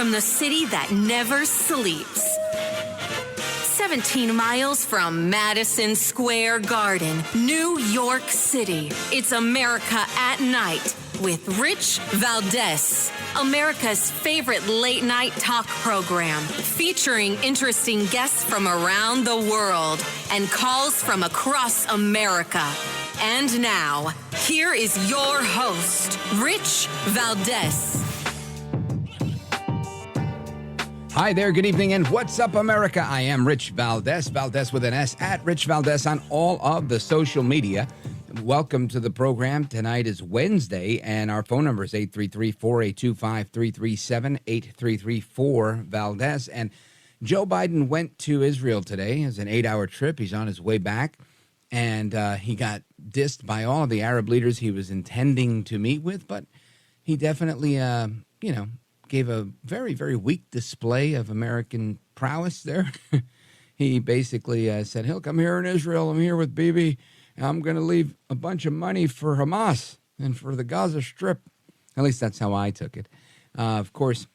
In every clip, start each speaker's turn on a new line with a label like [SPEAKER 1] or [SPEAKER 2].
[SPEAKER 1] from the city that never sleeps. 17 miles from Madison Square Garden, New York City. It's America at Night with Rich Valdez, America's favorite late-night talk program, featuring interesting guests from around the world and calls from across America. And now, here is your host, Rich Valdez.
[SPEAKER 2] Hi there, good evening, and what's up, America? I am Rich Valdez, Valdez with an S, at Rich Valdez on all of the social media. Welcome to the program. Tonight is Wednesday, and our phone number is 833-482-5337, 833-4-VALDEZ. And Joe Biden went to Israel today. It's an 8-hour trip. He's on his way back, and he got dissed by all of the Arab leaders he was intending to meet with, but he definitely, gave a very, very weak display of American prowess there. He basically said, "Look, I'm here in Israel. I'm here with Bibi. I'm going to leave a bunch of money for Hamas and for the Gaza Strip." At least that's how I took it. Of course,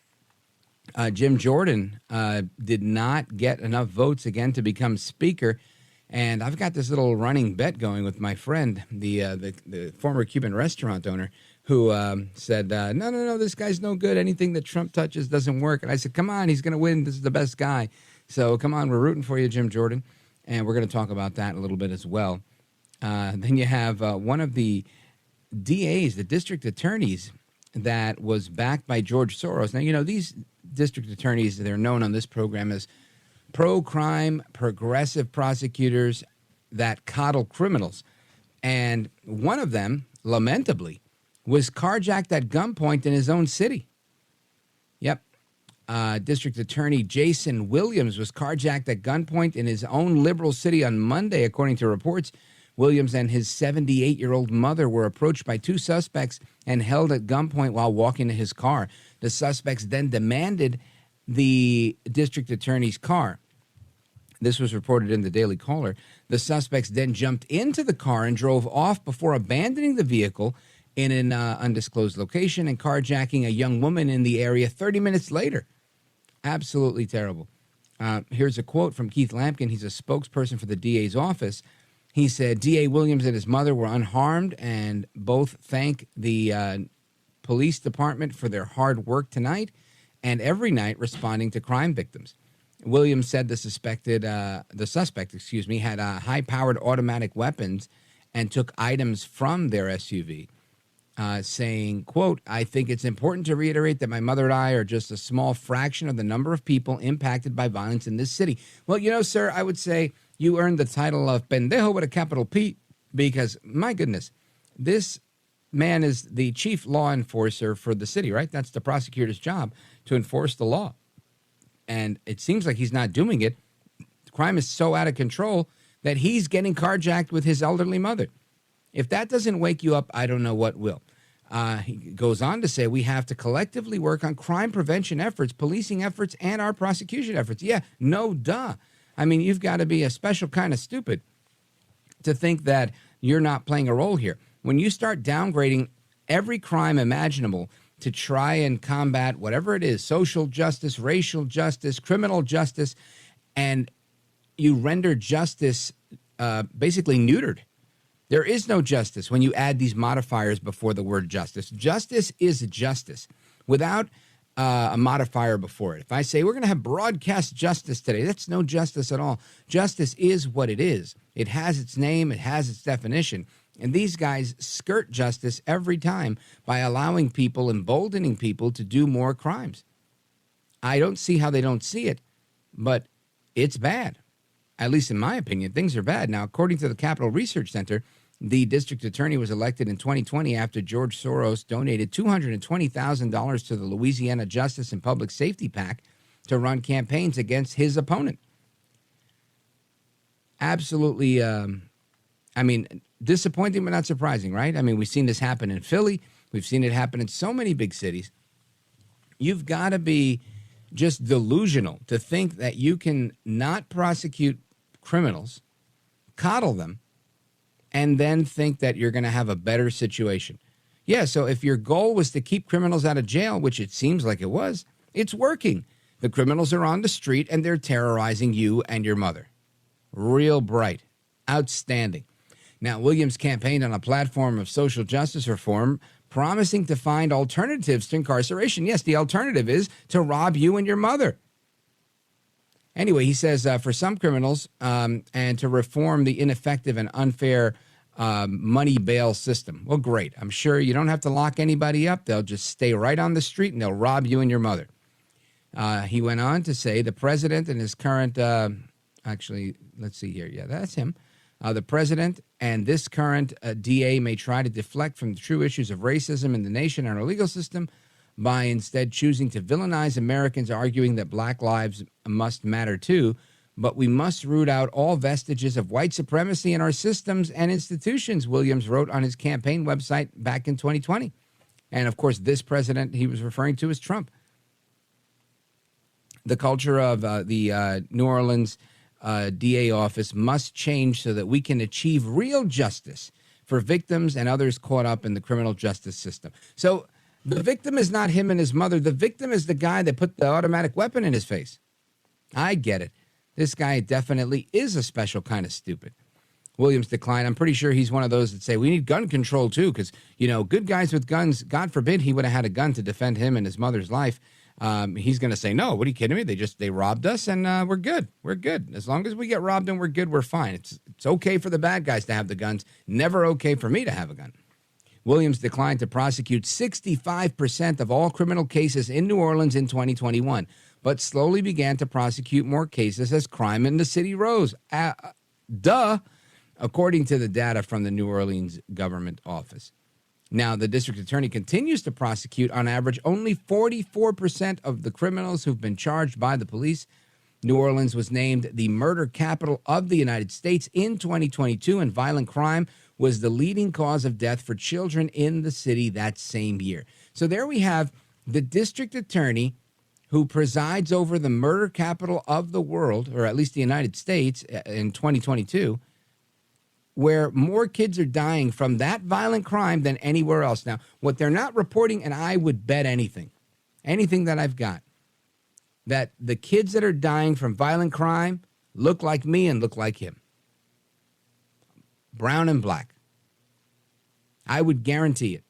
[SPEAKER 2] Jim Jordan did not get enough votes again to become speaker. And I've got this little running bet going with my friend, the former Cuban restaurant owner, who said, no, this guy's no good. Anything that Trump touches doesn't work. And I said, come on, he's going to win. This is the best guy. So come on, we're rooting for you, Jim Jordan. And we're going to talk about that a little bit as well. Then you have one of the DAs, the district attorneys, that was backed by George Soros. Now, these district attorneys, they're known on this program as pro-crime, progressive prosecutors that coddle criminals. And one of them, lamentably, was carjacked at gunpoint in his own city. Yep. District Attorney Jason Williams was carjacked at gunpoint in his own liberal city on Monday, according to reports. Williams and his 78-year-old mother were approached by two suspects and held at gunpoint while walking to his car. The suspects then demanded the district attorney's car. This was reported in the Daily Caller. The suspects then jumped into the car and drove off before abandoning the vehicle in an undisclosed location and carjacking a young woman in the area 30 minutes later. Absolutely terrible. Here's a quote from Keith Lampkin. He's a spokesperson for the DA's office. He said, DA Williams and his mother were unharmed and both thank the police department for their hard work tonight and every night responding to crime victims. Williams said the suspect had high-powered automatic weapons and took items from their SUV, saying, quote, "I think it's important to reiterate that my mother and I are just a small fraction of the number of people impacted by violence in this city." Well, sir, I would say you earned the title of pendejo with a capital P because, my goodness, this man is the chief law enforcer for the city, right? That's the prosecutor's job, to enforce the law. And it seems like he's not doing it. Crime is so out of control that he's getting carjacked with his elderly mother. If that doesn't wake you up, I don't know what will. He goes on to say we have to collectively work on crime prevention efforts, policing efforts, and our prosecution efforts. Yeah, no duh. I mean, you've got to be a special kind of stupid to think that you're not playing a role here. When you start downgrading every crime imaginable to try and combat whatever it is, social justice, racial justice, criminal justice, and you render justice basically neutered. There is no justice when you add these modifiers before the word justice. Justice is justice without a modifier before it. If I say we're going to have broadcast justice today, that's no justice at all. Justice is what it is. It has its name. It has its definition. And these guys skirt justice every time by allowing people, emboldening people to do more crimes. I don't see how they don't see it, but it's bad. At least in my opinion, things are bad. Now, according to the Capital Research Center, the district attorney was elected in 2020 after George Soros donated $220,000 to the Louisiana Justice and Public Safety PAC to run campaigns against his opponent. Absolutely, disappointing but not surprising, right? I mean, we've seen this happen in Philly. We've seen it happen in so many big cities. You've got to be just delusional to think that you can not prosecute criminals, coddle them, and then think that you're going to have a better situation. Yeah, so if your goal was to keep criminals out of jail, which it seems like it was, It's working. The criminals are on the street and they're terrorizing you and your mother. Real bright. Outstanding. Now, Williams campaigned on a platform of social justice reform, promising to find alternatives to incarceration. Yes, the alternative is to rob you and your mother. Anyway, he says for some criminals and to reform the ineffective and unfair money bail system. Well, great. I'm sure you don't have to lock anybody up. They'll just stay right on the street and they'll rob you and your mother. He went on to say the president and his current, actually, let's see here. Yeah, that's him. The president and this current DA may try to deflect from the true issues of racism in the nation and our legal system by instead choosing to villainize Americans, arguing that black lives must matter too. But we must root out all vestiges of white supremacy in our systems and institutions, Williams wrote on his campaign website back in 2020. And, of course, this president he was referring to is Trump. The culture of the New Orleans DA office must change so that we can achieve real justice for victims and others caught up in the criminal justice system. So the victim is not him and his mother. The victim is the guy that put the automatic weapon in his face. I get it. This guy definitely is a special kind of stupid. Williams declined. I'm pretty sure he's one of those that say we need gun control, too, because, you know, good guys with guns, God forbid he would have had a gun to defend him and his mother's life. He's going to say, no, what are you kidding me? They robbed us and we're good. We're good. As long as we get robbed and we're good, we're fine. It's okay for the bad guys to have the guns. Never okay for me to have a gun. Williams declined to prosecute 65% of all criminal cases in New Orleans in 2021, but slowly began to prosecute more cases as crime in the city rose. According to the data from the New Orleans government office. Now, the district attorney continues to prosecute, on average, only 44% of the criminals who've been charged by the police. New Orleans was named the murder capital of the United States in 2022, and violent crime was the leading cause of death for children in the city that same year. So there we have the district attorney who presides over the murder capital of the world, or at least the United States, in 2022, where more kids are dying from that violent crime than anywhere else. Now, what they're not reporting, and I would bet anything that I've got, that the kids that are dying from violent crime look like me and look like him. Brown and black. I would guarantee it.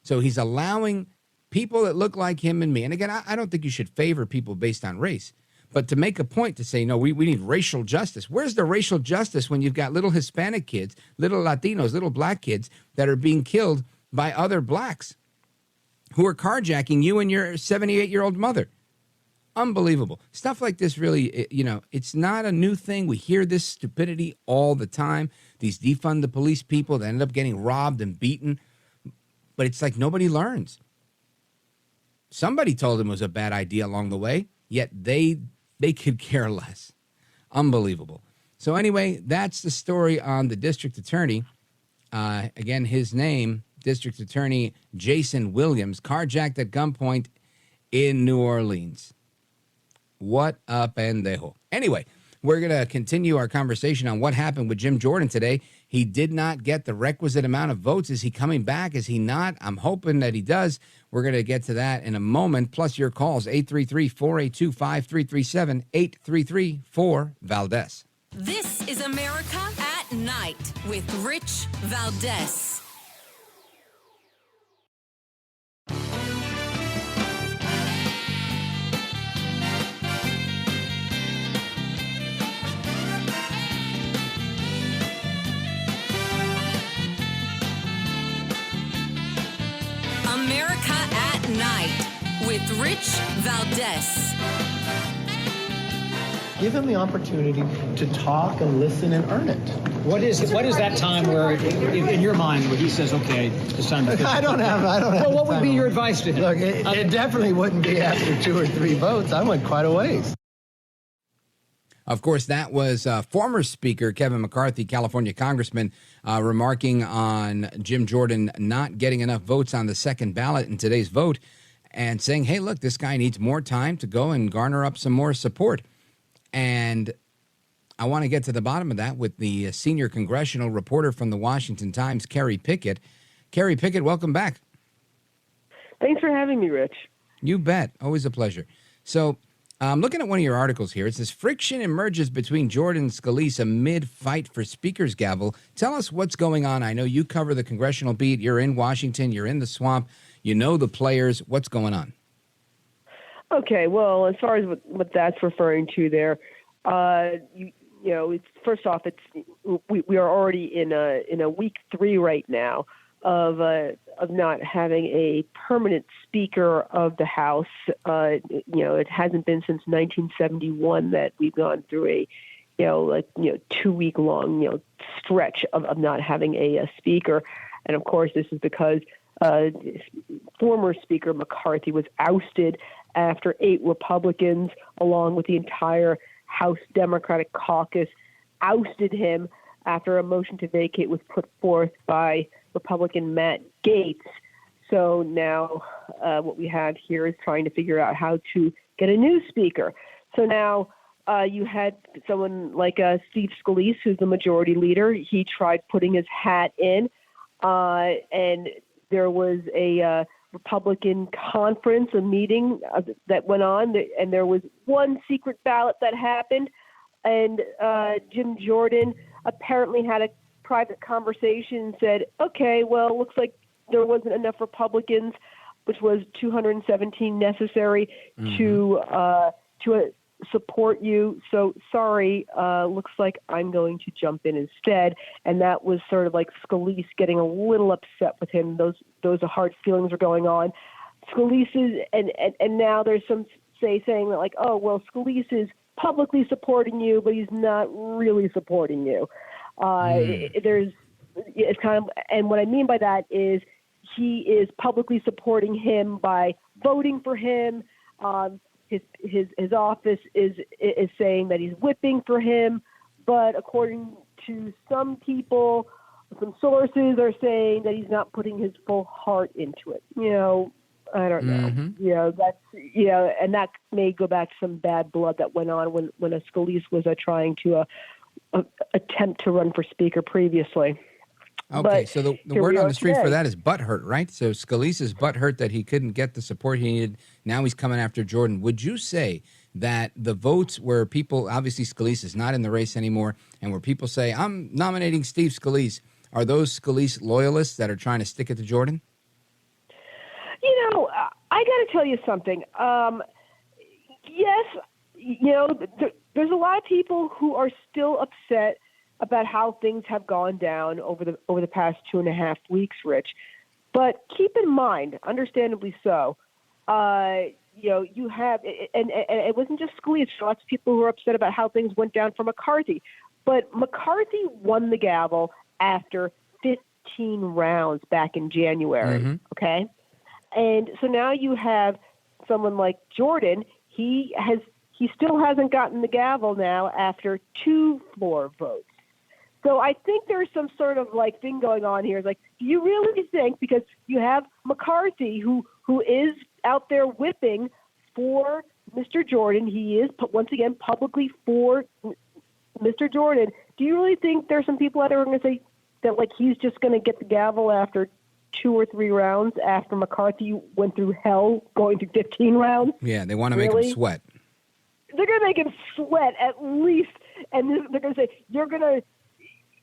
[SPEAKER 2] So he's allowing people that look like him and me. And again, I don't think you should favor people based on race. But to make a point to say, no, we need racial justice. Where's the racial justice when you've got little Hispanic kids, little Latinos, little black kids that are being killed by other blacks who are carjacking you and your 78-year-old mother? Unbelievable. Stuff like this really, it's not a new thing. We hear this stupidity all the time. These defund the police people that end up getting robbed and beaten. But it's like nobody learns. Somebody told them it was a bad idea along the way, yet they could care less. Unbelievable. So anyway, that's the story on the district attorney. Again, his name, District Attorney Jason Williams, carjacked at gunpoint in New Orleans. What a pendejo. Anyway, we're going to continue our conversation on what happened with Jim Jordan today. He did not get the requisite amount of votes. Is he coming back? Is he not? I'm hoping that he does. We're going to get to that in a moment. Plus your calls, 833-482-5337, 833-4-VALDEZ.
[SPEAKER 1] This is America at Night with Rich Valdez. America at Night with Rich Valdez.
[SPEAKER 3] Give him the opportunity to talk and listen and earn it.
[SPEAKER 4] What is that time where, in your mind, where he says, "Okay, it's time to"?
[SPEAKER 3] I don't have.
[SPEAKER 4] Well, what would be your advice to him?
[SPEAKER 3] Look, it definitely wouldn't be after 2 or 3 votes. I went quite a ways.
[SPEAKER 2] Of course, that was former Speaker Kevin McCarthy, California Congressman, remarking on Jim Jordan not getting enough votes on the second ballot in today's vote and saying, hey, look, this guy needs more time to go and garner up some more support. And I want to get to the bottom of that with the senior congressional reporter from the Washington Times, Kerry Picket. Kerry Picket, welcome back.
[SPEAKER 5] Thanks for having me, Rich.
[SPEAKER 2] You bet. Always a pleasure. So I'm looking at one of your articles here. It says, friction emerges between Jordan and Scalise amid fight for Speaker's gavel. Tell us what's going on. I know you cover the congressional beat. You're in Washington. You're in the swamp. You know the players. What's going on?
[SPEAKER 5] Okay, well, as far as what that's referring to there, it's first off, we are already in a week 3 right now of not having a permanent Speaker of the House. It hasn't been since 1971 that we've gone through a 2-week long stretch of not having a Speaker, and of course this is because former Speaker McCarthy was ousted after 8 Republicans, along with the entire House Democratic caucus, ousted him after a motion to vacate was put forth by Republican Matt Gaetz. So now what we have here is trying to figure out how to get a new Speaker. So now you had someone like Steve Scalise, who's the majority leader. He tried putting his hat in, and there was a Republican conference, a meeting that went on, and there was one secret ballot that happened, and Jim Jordan apparently had a private conversation and said, okay, well, it looks like there wasn't enough Republicans, which was 217 necessary to support you. So sorry, looks like I'm going to jump in instead. And that was sort of like Scalise getting a little upset with him. Those hard feelings are going on. Scalise is, and now there's some saying that like, oh, well, Scalise is publicly supporting you, but he's not really supporting you. It's kind of, and what I mean by that is he is publicly supporting him by voting for him. His office is saying that he's whipping for him, but according to some people, some sources are saying that he's not putting his full heart into it. I don't know. And that may go back to some bad blood that went on when a Scalise was trying to attempt to run for Speaker previously.
[SPEAKER 2] Okay,
[SPEAKER 5] but
[SPEAKER 2] so the word on the street for that is butthurt, right? So Scalise is butthurt that he couldn't get the support he needed. Now he's coming after Jordan. Would you say that the votes where people, obviously Scalise is not in the race anymore, and where people say, I'm nominating Steve Scalise, are those Scalise loyalists that are trying to stick it to Jordan?
[SPEAKER 5] I got to tell you something. Yes, there's a lot of people who are still upset about how things have gone down over the past 2.5 weeks, Rich. But keep in mind, understandably so, you have, and it wasn't just Scalise, lots of people who are upset about how things went down for McCarthy. But McCarthy won the gavel after 15 rounds back in January, okay? And so now you have someone like Jordan. He still hasn't gotten the gavel now after 2 floor votes. So I think there's some sort of like thing going on here. It's like, do you really think, because you have McCarthy who is out there whipping for Mr. Jordan, he is once again publicly for Mr. Jordan. Do you really think there's some people out there who are going to say that like he's just going to get the gavel after 2 or 3 rounds after McCarthy went through hell going through 15 rounds?
[SPEAKER 2] Yeah, they want to make him sweat.
[SPEAKER 5] They're going to make him sweat at least, and they're going to say,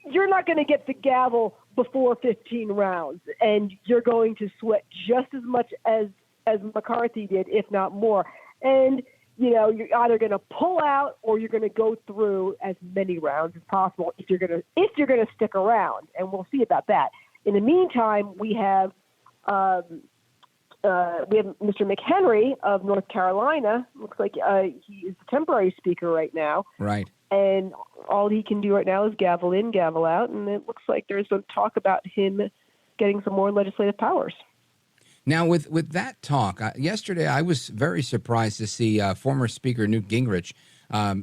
[SPEAKER 5] you're not going to get the gavel before 15 rounds, and you're going to sweat just as much as McCarthy did, if not more. And, you're either going to pull out or you're going to go through as many rounds as possible if you're going to stick around, and we'll see about that. In the meantime, we have Mr. McHenry of North Carolina. Looks like he is the temporary speaker right now. Right. And all he can do right now is gavel in, gavel out, and it looks like there's some talk about him getting some more legislative powers.
[SPEAKER 2] Now, with that talk, yesterday I was very surprised to see former Speaker Newt Gingrich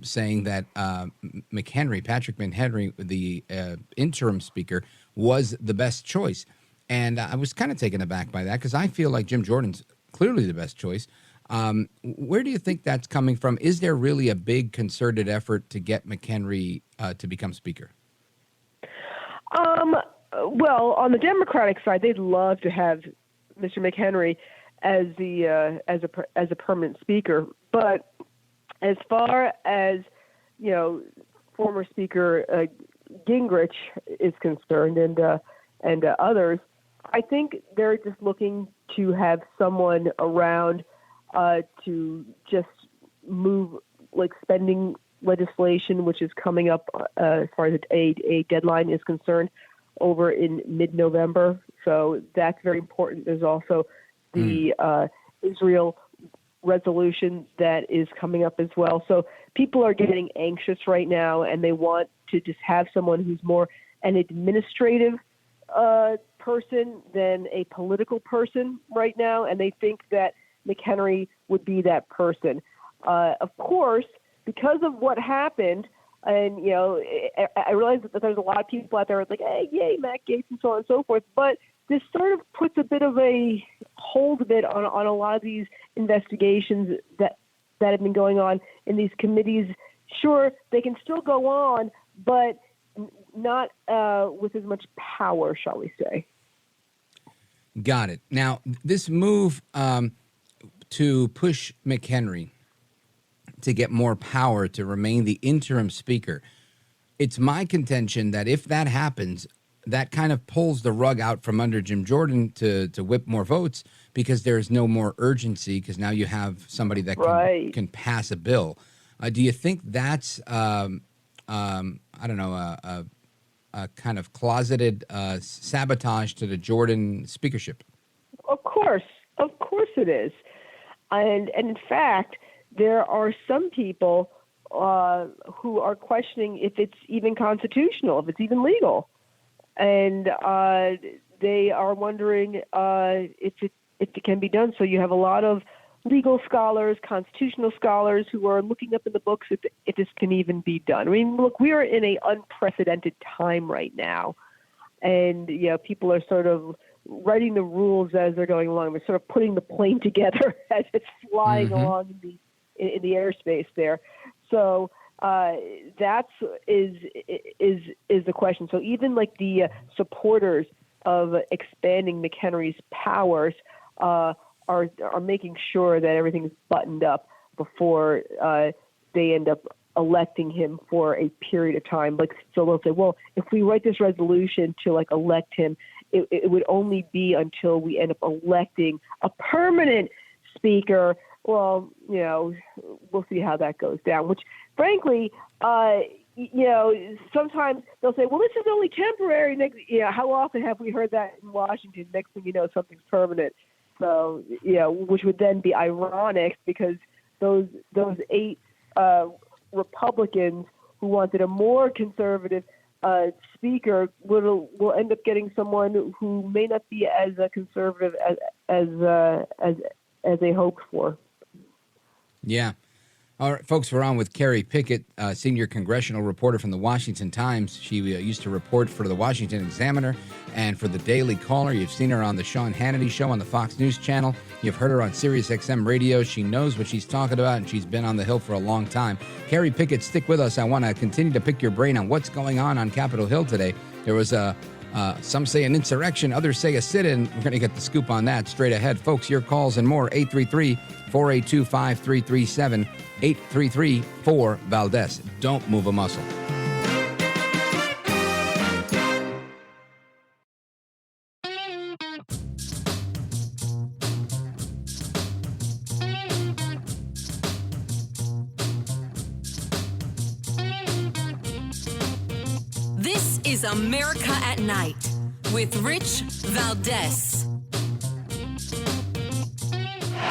[SPEAKER 2] saying that Patrick McHenry, the interim speaker, was the best choice. And I was kind of taken aback by that because I feel like Jim Jordan's clearly the best choice. Where do you think that's coming from? Is there really a big concerted effort to get McHenry to become speaker?
[SPEAKER 5] Well, on the Democratic side, they'd love to have Mr. McHenry as a permanent speaker. But as far as former Speaker Gingrich is concerned, and others, I think they're just looking to have someone around to just move like spending legislation, which is coming up as far as a deadline is concerned, over in mid-November. So that's very important. There's also the Israel resolution that is coming up as well. So people are getting anxious right now, and they want to just have someone who's more an administrative person than a political person right now, and they think that McHenry would be that person. Of course, because of what happened, and I realize that there's a lot of people out there like, hey, yay, Matt Gaetz, and so on and so forth, but this sort of puts a bit of a hold on a lot of these investigations that have been going on in these committees. Sure, they can still go on, but not with as much power, shall we say.
[SPEAKER 2] Got it. Now, this move to push McHenry to get more power to remain the interim speaker, it's my contention that if that happens, that kind of pulls the rug out from under Jim Jordan to whip more votes, because there's no more urgency, because now you have somebody that can pass a bill. Do you think that's, I don't know, a kind of closeted sabotage to the Jordan speakership? Of
[SPEAKER 5] course it is. And in fact, there are some people who are questioning if it's even constitutional, if it's even legal. And they are wondering if it can be done. So you have a lot of legal scholars, constitutional scholars who are looking up in the books if this can even be done. I mean, look, we are in an unprecedented time right now. And, people are sort of writing the rules as they're going along. They're sort of putting the plane together as it's flying along in the airspace there. So that is the question. So even like the supporters of expanding McHenry's powers are making sure that everything's buttoned up before they end up electing him for a period of time. Like, so they'll say, well, if we write this resolution to like elect him, it would only be until we end up electing a permanent speaker. Well, we'll see how that goes down, which frankly, sometimes they'll say, well, this is only temporary. How often have we heard that in Washington? Next thing you know, something's permanent. So, which would then be ironic, because those 8 Republicans who wanted a more conservative speaker will end up getting someone who may not be as conservative as they hoped for.
[SPEAKER 2] Yeah. All right, folks, we're on with Kerry Picket, senior congressional reporter from the Washington Times. She used to report for the Washington Examiner and for the Daily Caller. You've seen her on the Sean Hannity Show on the Fox News Channel. You've heard her on Sirius XM Radio. She knows what she's talking about, and she's been on the Hill for a long time. Kerry Picket, stick with us. I want to continue to pick your brain on what's going on Capitol Hill today. There was some say an insurrection, others say a sit-in. We're going to get the scoop on that straight ahead. Folks, your calls and more, 833-482-5337, 833-4-VALDEZ. Don't move a muscle.
[SPEAKER 1] This is America at Night with Rich Valdez.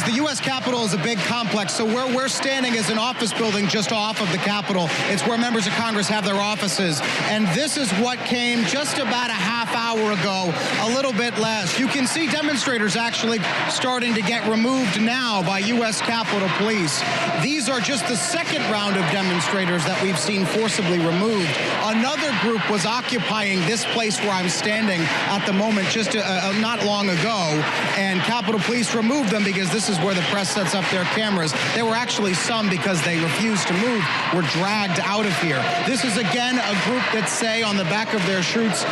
[SPEAKER 6] The U.S. Capitol is a big complex, so where we're standing is an office building just off of the Capitol. It's where members of Congress have their offices. And this is what came just about a half hour ago, a little bit less. You can see demonstrators actually starting to get removed now by U.S. Capitol Police. These are just the second round of demonstrators that we've seen forcibly removed. Another group was occupying this place where I'm standing at the moment just not long ago, and Capitol Police removed them because this is where the press sets up their cameras. There were actually some, because they refused to move, were dragged out of here. This is, again, a group that say on the back of their shirts,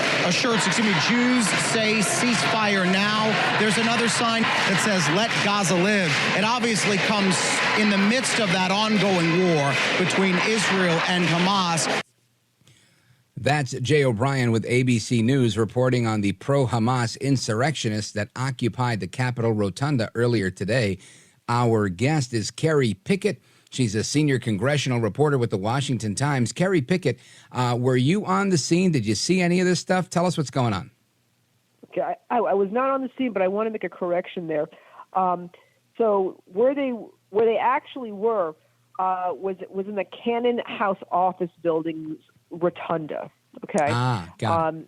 [SPEAKER 6] Jews say ceasefire now. There's another sign that says, let Gaza live. It obviously comes in the midst of that ongoing war between Israel and Hamas.
[SPEAKER 2] That's Jay O'Brien with ABC News reporting on the pro-Hamas insurrectionists that occupied the Capitol Rotunda earlier today. Our guest is Kerry Picket. She's a senior congressional reporter with the Washington Times. Kerry Picket, were you on the scene? Did you see any of this stuff? Tell us what's going on.
[SPEAKER 5] Okay, I was not on the scene, but I want to make a correction there. So where they actually were was in the Cannon House office building rotunda. Okay.
[SPEAKER 2] Got it.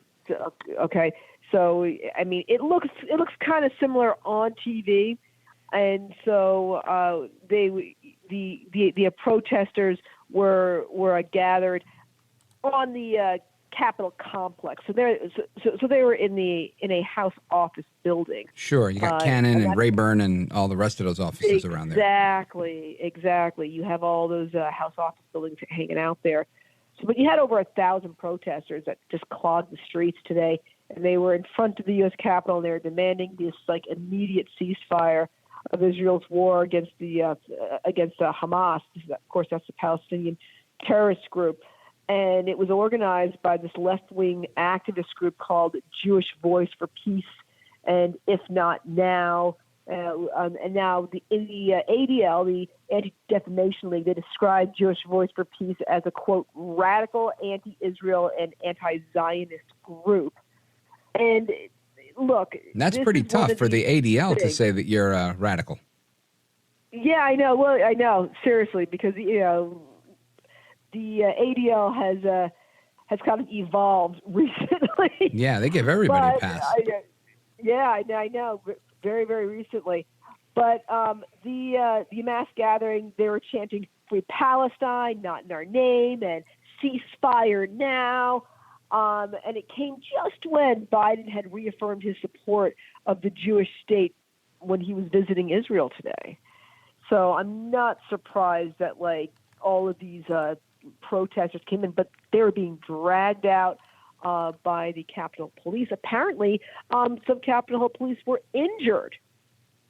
[SPEAKER 5] Okay. So I mean, it looks kind of similar on TV, and so the protesters were gathered on the Capitol complex. So they were in a House office building.
[SPEAKER 2] Sure, you got Cannon and Rayburn and all the rest of those offices around there.
[SPEAKER 5] Exactly. You have all those House office buildings hanging out there. So, but you had over 1,000 protesters that just clogged the streets today, and they were in front of the U.S. Capitol, and they were demanding this immediate ceasefire of Israel's war against Hamas. Of course, that's the Palestinian terrorist group. And it was organized by this left-wing activist group called Jewish Voice for Peace, and If Not Now. And now in the ADL, the Anti-Defamation League, they described Jewish Voice for Peace as a, quote, radical anti-Israel and anti-Zionist group. And look,
[SPEAKER 2] that's pretty tough for the ADL to say that you're radical.
[SPEAKER 5] Yeah, I know. Well, I know, seriously, because, the ADL has kind of evolved recently.
[SPEAKER 2] Yeah, they give everybody a pass.
[SPEAKER 5] I know, very, very recently. But the mass gathering, they were chanting "Free Palestine," "Not in our name," and "Ceasefire now." And it came just when Biden had reaffirmed his support of the Jewish state when he was visiting Israel today. So I'm not surprised that all of these protesters came in, but they were being dragged out by the Capitol Police. Apparently, some Capitol Police were injured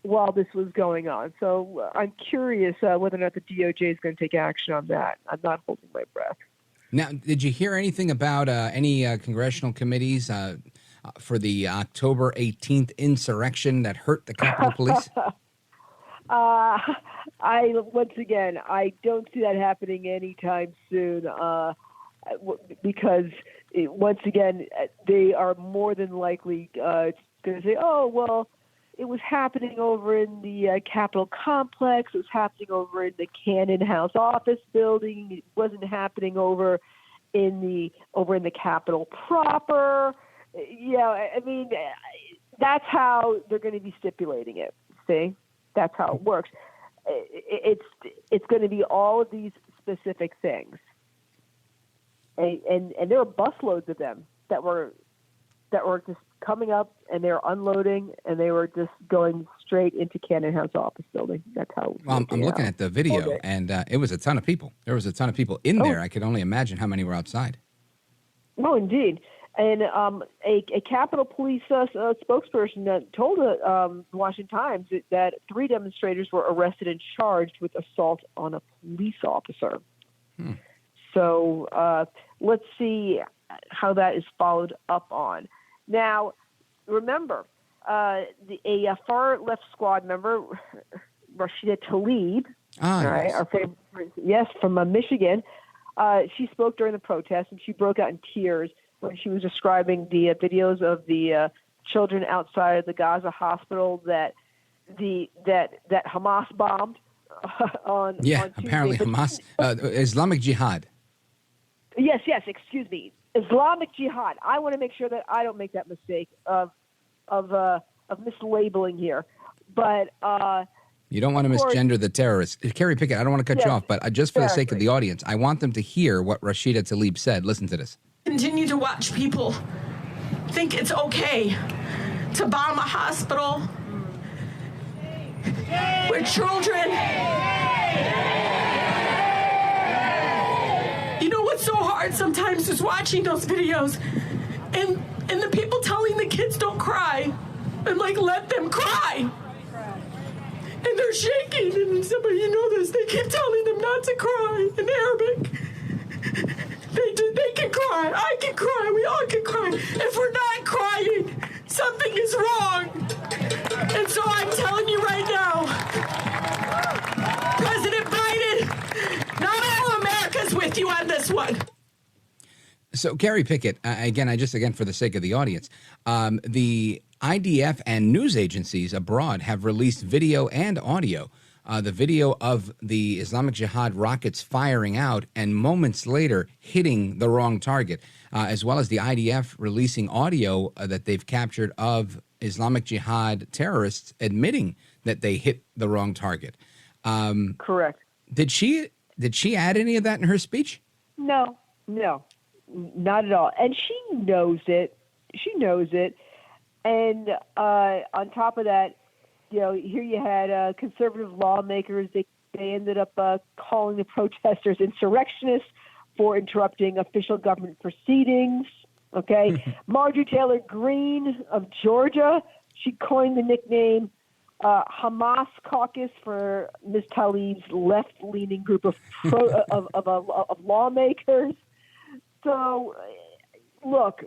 [SPEAKER 5] while this was going on. So I'm curious whether or not the DOJ is going to take action on that. I'm not holding my breath.
[SPEAKER 2] Now, did you hear anything about any congressional committees for the October 18th insurrection that hurt the Capitol Police?
[SPEAKER 5] Once again, I don't see that happening anytime soon because, once again, they are more than likely going to say, oh, well, it was happening over in the Capitol complex. It was happening over in the Cannon House office building. It wasn't happening over in the Capitol proper. I mean, that's how they're going to be stipulating it. See, that's how it works. It's going to be all of these specific things, and there are busloads of them that were just coming up, and they were unloading, and they were just going straight into Cannon House office building. That's how.
[SPEAKER 2] Well, I'm looking at the video, and it was a ton of people. There was a ton of people in there. I could only imagine how many were outside.
[SPEAKER 5] Oh, indeed. And a Capitol Police spokesperson told the Washington Times that 3 demonstrators were arrested and charged with assault on a police officer. So let's see how that is followed up on. Now, remember, a far-left squad member, Rashida Tlaib,
[SPEAKER 2] Yes.
[SPEAKER 5] our favorite, from Michigan, she spoke during the protest, and she broke out in tears when she was describing the videos of the children outside of the Gaza hospital that Hamas bombed on Tuesday.
[SPEAKER 2] Apparently Hamas, Islamic Jihad.
[SPEAKER 5] Yes, excuse me. Islamic Jihad. I want to make sure that I don't make that mistake of mislabeling here. But
[SPEAKER 2] you don't want to misgender the terrorists. Kerry Picket, I don't want to cut you off, but just for the sake of the audience, I want them to hear what Rashida Tlaib said. Listen to this.
[SPEAKER 7] Continue to watch people think it's okay to bomb a hospital with children. You know what's so hard sometimes is watching those videos and the people telling the kids don't cry. I'm like, let them cry. And they're shaking, and somebody, you know this, they keep telling them not to cry in Arabic. They can cry, I can cry, we all can cry. If we're not crying, something is wrong. And so I'm telling you right now, President Biden, not all America's with you on this one.
[SPEAKER 2] So, Kerry Picket, again, for the sake of the audience, the IDF and news agencies abroad have released video and audio. The video of the Islamic Jihad rockets firing out and moments later hitting the wrong target, as well as the IDF releasing audio that they've captured of Islamic Jihad terrorists admitting that they hit the wrong target.
[SPEAKER 5] Correct.
[SPEAKER 2] Did she add any of that in her speech?
[SPEAKER 5] No, not at all. And she knows it. And on top of that, here you had conservative lawmakers. They ended up calling the protesters insurrectionists for interrupting official government proceedings. Okay. Marjorie Taylor Greene of Georgia, she coined the nickname Hamas Caucus for Ms. Tlaib's left-leaning group of lawmakers. So, look,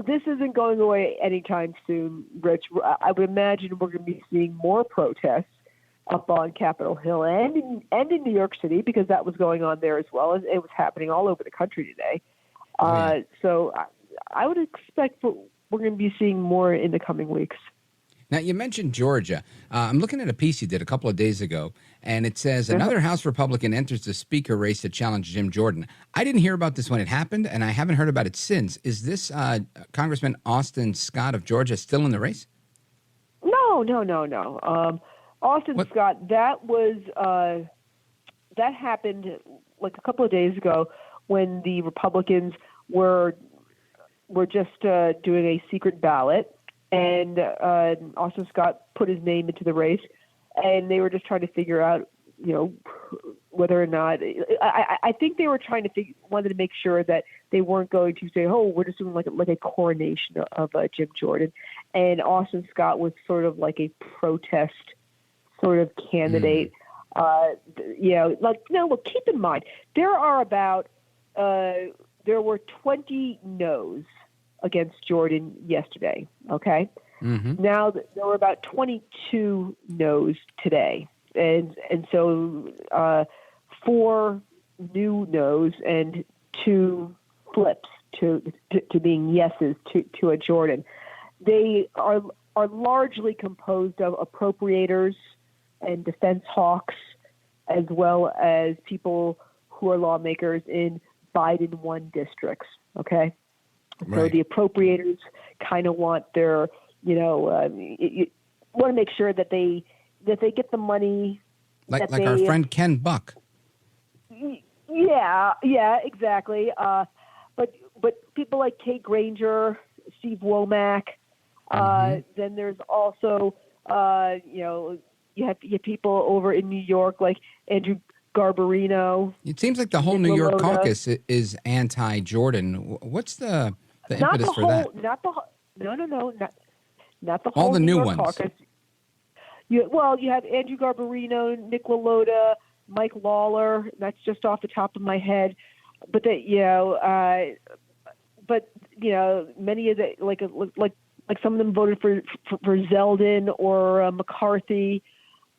[SPEAKER 5] this isn't going away anytime soon, Rich. I would imagine we're going to be seeing more protests up on Capitol Hill and in New York City, because that was going on there as well. It was happening all over the country today. So I would expect we're going to be seeing more in the coming weeks.
[SPEAKER 2] Now, you mentioned Georgia. I'm looking at a piece you did a couple of days ago, and it says another House Republican enters the speaker race to challenge Jim Jordan. I didn't hear about this when it happened, and I haven't heard about it since. Is this Congressman Austin Scott of Georgia still in the race?
[SPEAKER 5] No. Austin Scott, that happened like a couple of days ago when the Republicans were just doing a secret ballot. And Austin Scott put his name into the race, and they were just trying to figure out, whether or not. I think they were trying to wanted to make sure that they weren't going to say, "Oh, we're just doing like a coronation of Jim Jordan," and Austin Scott was sort of like a protest sort of candidate. Look, keep in mind there were 20 no's against Jordan yesterday, okay? Mm-hmm. Now there were about 22 no's today. And so 4 new no's and 2 flips to being yeses to a Jordan. They are largely composed of appropriators and defense hawks, as well as people who are lawmakers in Biden won districts, okay? Right. So the appropriators kind of want their, you want to make sure that they get the money.
[SPEAKER 2] Like our friend Ken Buck.
[SPEAKER 5] Yeah, exactly. But people like Kate Granger, Steve Womack. Then there's also, you have people over in New York like Andrew Garbarino.
[SPEAKER 2] It seems like the whole New York caucus is anti-Jordan. What's the impetus for that?
[SPEAKER 5] Not the whole.
[SPEAKER 2] All the
[SPEAKER 5] New
[SPEAKER 2] new
[SPEAKER 5] York
[SPEAKER 2] ones.
[SPEAKER 5] Caucus. You have Andrew Garbarino, Nick Laloda, Mike Lawler. That's just off the top of my head. But many of the like some of them voted for Zeldin or McCarthy.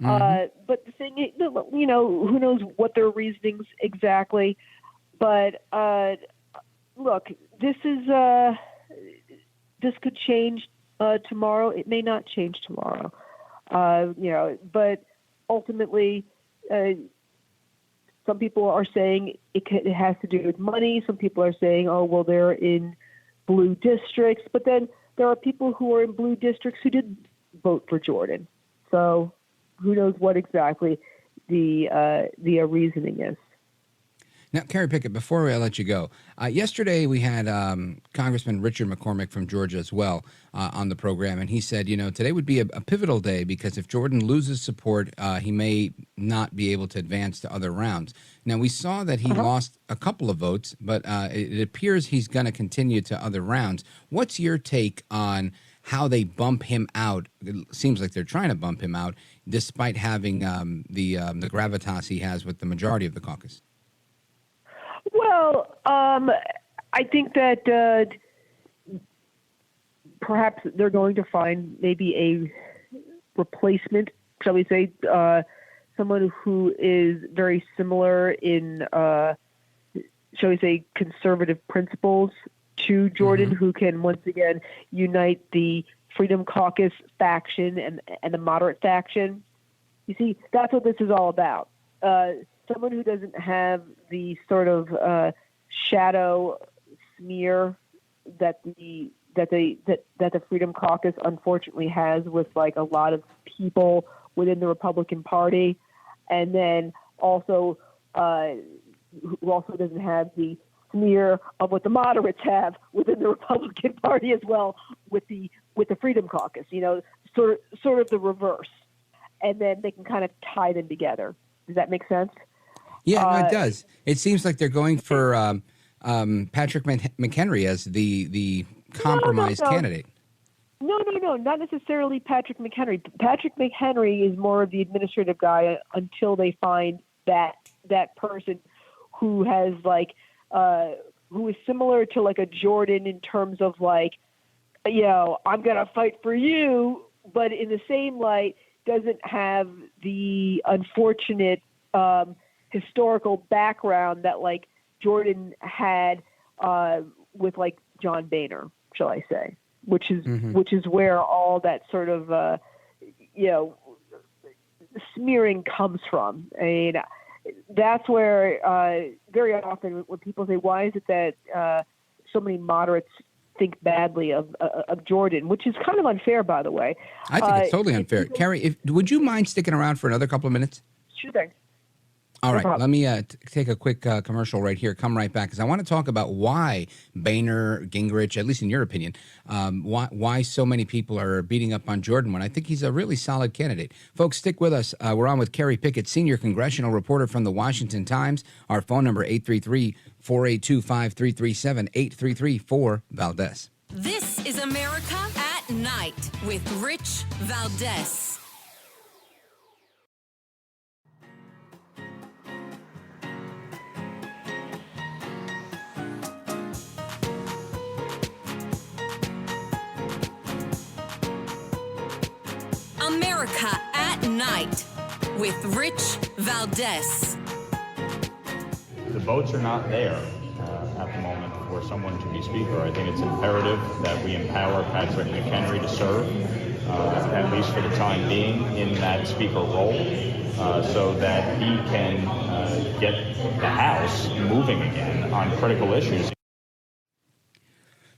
[SPEAKER 5] Mm-hmm. But the thing is, who knows what their reasonings exactly. But look, this could change tomorrow. It may not change tomorrow. But ultimately, some people are saying it has to do with money. Some people are saying, oh, well, they're in blue districts. But then there are people who are in blue districts who did vote for Jordan. So who knows what exactly the reasoning is.
[SPEAKER 2] Now, Kerry Picket, before I let you go, yesterday we had Congressman Richard McCormick from Georgia as well on the program, and he said, today would be a pivotal day because if Jordan loses support, he may not be able to advance to other rounds. Now, we saw that he lost a couple of votes, but it appears he's going to continue to other rounds. What's your take on how they bump him out? It seems like they're trying to bump him out, despite having the gravitas he has with the majority of the caucus.
[SPEAKER 5] Well, I think that perhaps they're going to find maybe a replacement, shall we say, someone who is very similar in, shall we say, conservative principles to Jordan, who can once again unite the Freedom Caucus faction and the moderate faction. You see, that's what this is all about. Someone who doesn't have the sort of shadow smear that the Freedom Caucus unfortunately has with like a lot of people within the Republican Party, and then also who also doesn't have the smear of what the moderates have within the Republican Party as well with the Freedom Caucus. Sort of the reverse, and then they can kind of tie them together. Does that make sense?
[SPEAKER 2] Yeah, no, it does. It seems like they're going for Patrick McHenry as the compromise candidate.
[SPEAKER 5] No, not necessarily Patrick McHenry. Patrick McHenry is more of the administrative guy until they find that person who has who is similar to like a Jordan in terms of like, I'm gonna fight for you, but in the same light doesn't have the unfortunate historical background that like Jordan had with like John Boehner, shall I say, which is where all that sort of smearing comes from. I mean, that's where very often when people say, why is it that so many moderates think badly of Jordan, which is kind of unfair, by the way.
[SPEAKER 2] I think it's totally unfair. Kerry, would you mind sticking around for another couple of minutes?
[SPEAKER 5] Sure thing.
[SPEAKER 2] All right, let me take a quick commercial right here. Come right back because I want to talk about why Boehner, Gingrich, at least in your opinion, why so many people are beating up on Jordan when I think he's a really solid candidate. Folks, stick with us. We're on with Kerry Picket, senior congressional reporter from the Washington Times. Our phone number, 833-482-5337, 833-4-VALDEZ.
[SPEAKER 1] This is America at Night with Rich Valdez. America at Night with Rich Valdez.
[SPEAKER 8] The votes are not there at the moment for someone to be Speaker. I think it's imperative that we empower Patrick McHenry to serve, at least for the time being, in that Speaker role, so that he can get the House moving again on critical issues.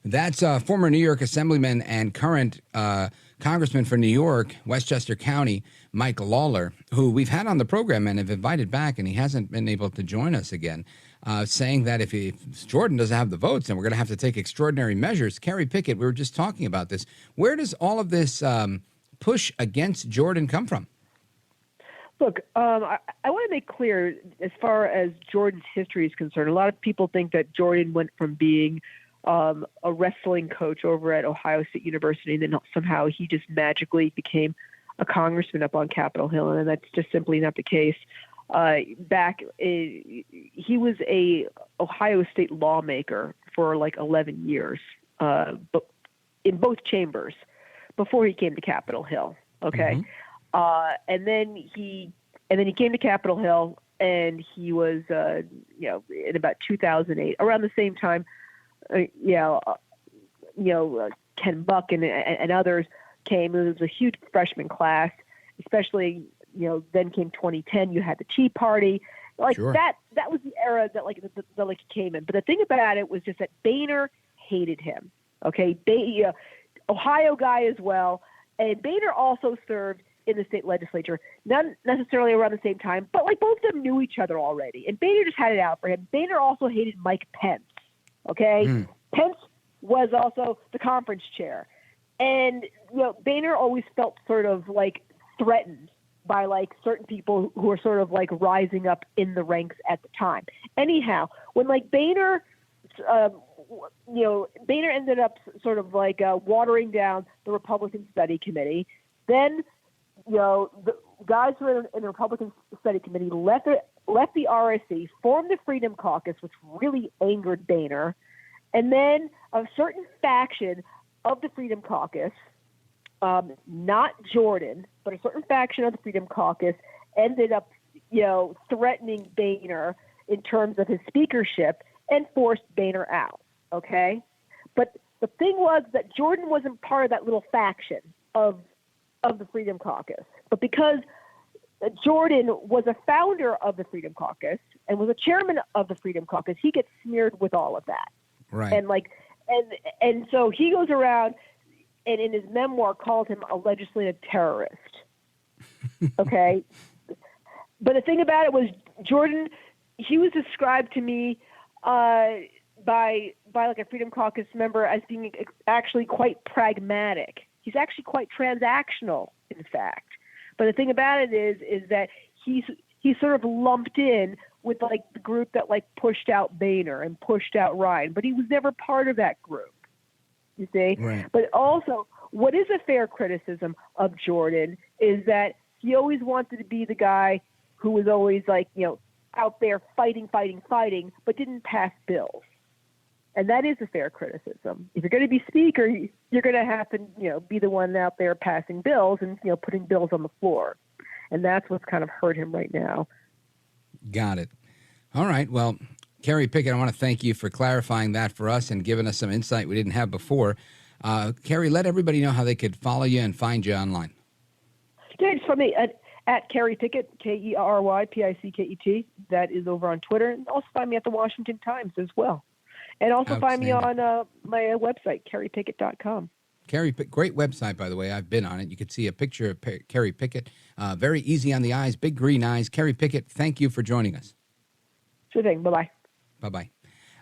[SPEAKER 2] That's former New York Assemblyman and current Congressman for New York, Westchester County, Mike Lawler, who we've had on the program and have invited back, and he hasn't been able to join us again, saying that if Jordan doesn't have the votes, then we're going to have to take extraordinary measures. Kerry Picket, we were just talking about this. Where does all of this push against Jordan come from?
[SPEAKER 5] Look, I want to make clear, as far as Jordan's history is concerned, a lot of people think that Jordan went from being a wrestling coach over at Ohio State University, and then somehow he just magically became a congressman up on Capitol Hill, and that's just simply not the case. He was a Ohio State lawmaker for like 11 years, but in both chambers before he came to Capitol Hill. Okay, and then he came to Capitol Hill, and he was in about 2008, around the same time. Ken Buck and others came. It was a huge freshman class, especially, then came 2010. You had the Tea Party. Sure. That was the era that he came in. But the thing about it was just that Boehner hated him. Okay. Ohio guy as well. And Boehner also served in the state legislature, not necessarily around the same time, but like both of them knew each other already. And Boehner just had it out for him. Boehner also hated Mike Pence. Okay, Pence was also the conference chair, and Boehner always felt sort of like threatened by like certain people who are sort of like rising up in the ranks at the time. Anyhow, when like Boehner, Boehner ended up sort of like watering down the Republican Study Committee, then the guys who were in the Republican Study Committee left the RSC, formed the Freedom Caucus, which really angered Boehner, and then a certain faction of the Freedom Caucus, not Jordan, but a certain faction of the Freedom Caucus ended up, threatening Boehner in terms of his speakership and forced Boehner out. Okay, but the thing was that Jordan wasn't part of that little faction of the Freedom Caucus, but because Jordan was a founder of the Freedom Caucus and was a chairman of the Freedom Caucus, he gets smeared with all of that.
[SPEAKER 2] Right.
[SPEAKER 5] And so he goes around and in his memoir called him a legislative terrorist. Okay. But the thing about it was Jordan, he was described to me by like a Freedom Caucus member as being actually quite pragmatic. He's actually quite transactional, in fact. But the thing about it is that he's sort of lumped in with like the group that like pushed out Boehner and pushed out Ryan, but he was never part of that group. You see? Right. But also, what is a fair criticism of Jordan is that he always wanted to be the guy who was always like, out there fighting, but didn't pass bills. And that is a fair criticism. If you're going to be speaker, you're going to have to, be the one out there passing bills and, putting bills on the floor. And that's what's kind of hurt him right now.
[SPEAKER 2] Got it. All right. Well, Kerry Picket, I want to thank you for clarifying that for us and giving us some insight we didn't have before. Kerry, let everybody know how they could follow you and find you online.
[SPEAKER 5] Yeah, it's from me at Kerry Picket, KerryPicket. That is over on Twitter. And also find me at the Washington Times as well. And also find me on my website, kerrypicket.com.
[SPEAKER 2] Great website, by the way. I've been on it. You could see a picture of Kerry Picket. Very easy on the eyes, big green eyes. Kerry Picket, thank you for joining us.
[SPEAKER 5] Sure thing. Bye-bye.
[SPEAKER 2] Bye-bye.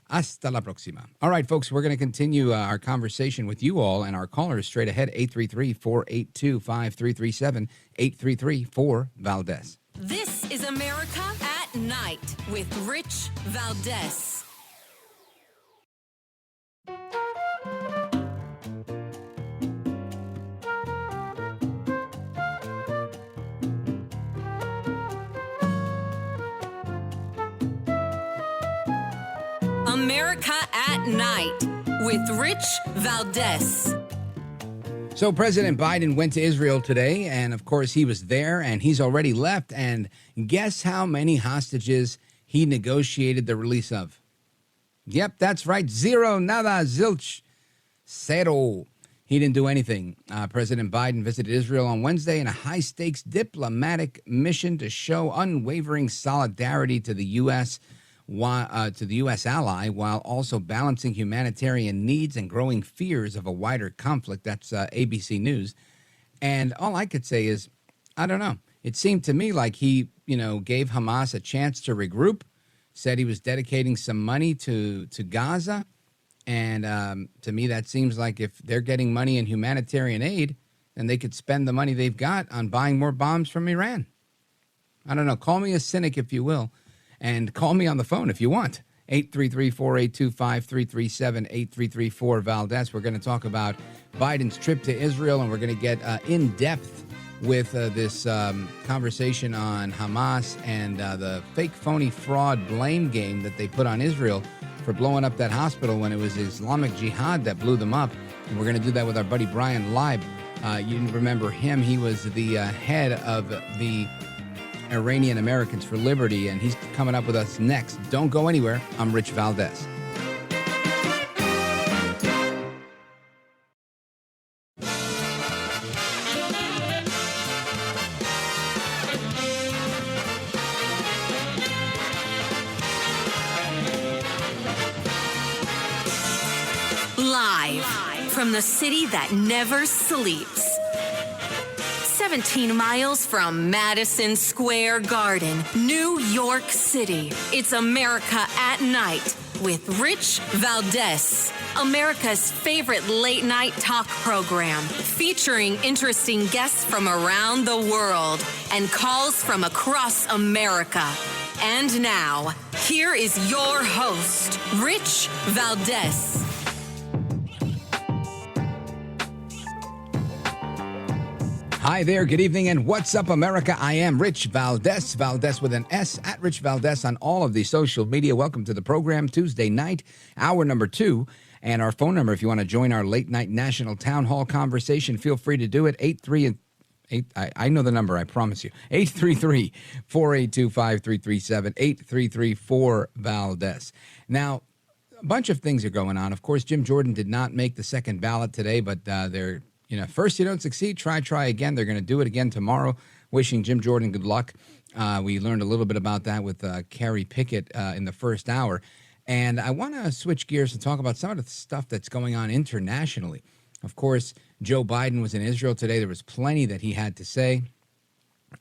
[SPEAKER 2] Hasta la próxima. All right, folks, we're going to continue our conversation with you all and our callers straight ahead, 833-482-5337, 833-4-VALDEZ.
[SPEAKER 1] This is America at Night with Rich Valdez. America at Night with Rich Valdez.
[SPEAKER 2] So President Biden went to Israel today, and of course he was there, and he's already left. And guess how many hostages he negotiated the release of? Yep, that's right. Zero, nada, zilch, cero. He didn't do anything. President Biden visited Israel on Wednesday in a high-stakes diplomatic mission to show unwavering solidarity to the U.S. Ally, while also balancing humanitarian needs and growing fears of a wider conflict. That's ABC News. And all I could say is, I don't know. It seemed to me like he, gave Hamas a chance to regroup, said he was dedicating some money to Gaza. And to me, that seems like if they're getting money in humanitarian aid, then they could spend the money they've got on buying more bombs from Iran. I don't know. Call me a cynic if you will. And call me on the phone if you want. 833-482-5337, 833-4-VALDEZ. We're going to talk about Biden's trip to Israel, and we're going to get in-depth with this conversation on Hamas and the fake, phony, fraud blame game that they put on Israel for blowing up that hospital when it was Islamic Jihad that blew them up. And we're going to do that with our buddy Bryan Leib. You remember him. He was the head of the Iranian Americans for Liberty, and he's coming up with us next. Don't go anywhere. I'm Rich Valdez.
[SPEAKER 1] Live from the city that never sleeps. 17 miles from Madison Square Garden, New York City. It's America at Night with Rich Valdez, America's favorite late-night talk program, featuring interesting guests from around the world and calls from across America. And now, here is your host, Rich Valdez.
[SPEAKER 2] Hi there, good evening, and what's up, America? I am Rich Valdez, Valdez with an S, at Rich Valdez on all of the social media. Welcome to the program, Tuesday night, hour number 2. And our phone number, if you want to join our late night national town hall conversation, feel free to do it. I know the number, I promise you. 833-482-5337, 833-4-VALDEZ. Now, a bunch of things are going on. Of course, Jim Jordan did not make the second ballot today, but first you don't succeed, try again. They're going to do it again tomorrow. Wishing Jim Jordan good luck. We learned a little bit about that with Kerry Picket in the first hour. And I want to switch gears and talk about some of the stuff that's going on internationally. Of course, Joe Biden was in Israel today. There was plenty that he had to say.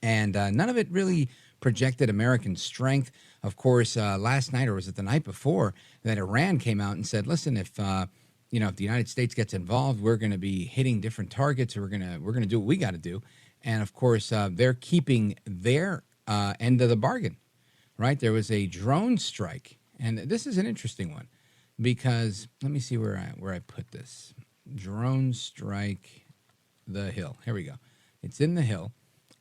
[SPEAKER 2] And none of it really projected American strength. Of course, last night, or was it the night before, that Iran came out and said, listen, if the United States gets involved, we're going to be hitting different targets. We're going to do what we got to do. And of course, they're keeping their end of the bargain, right? There was a drone strike, and this is an interesting one because let me see where I put this. Drone strike, the Hill. Here we go. It's in the Hill,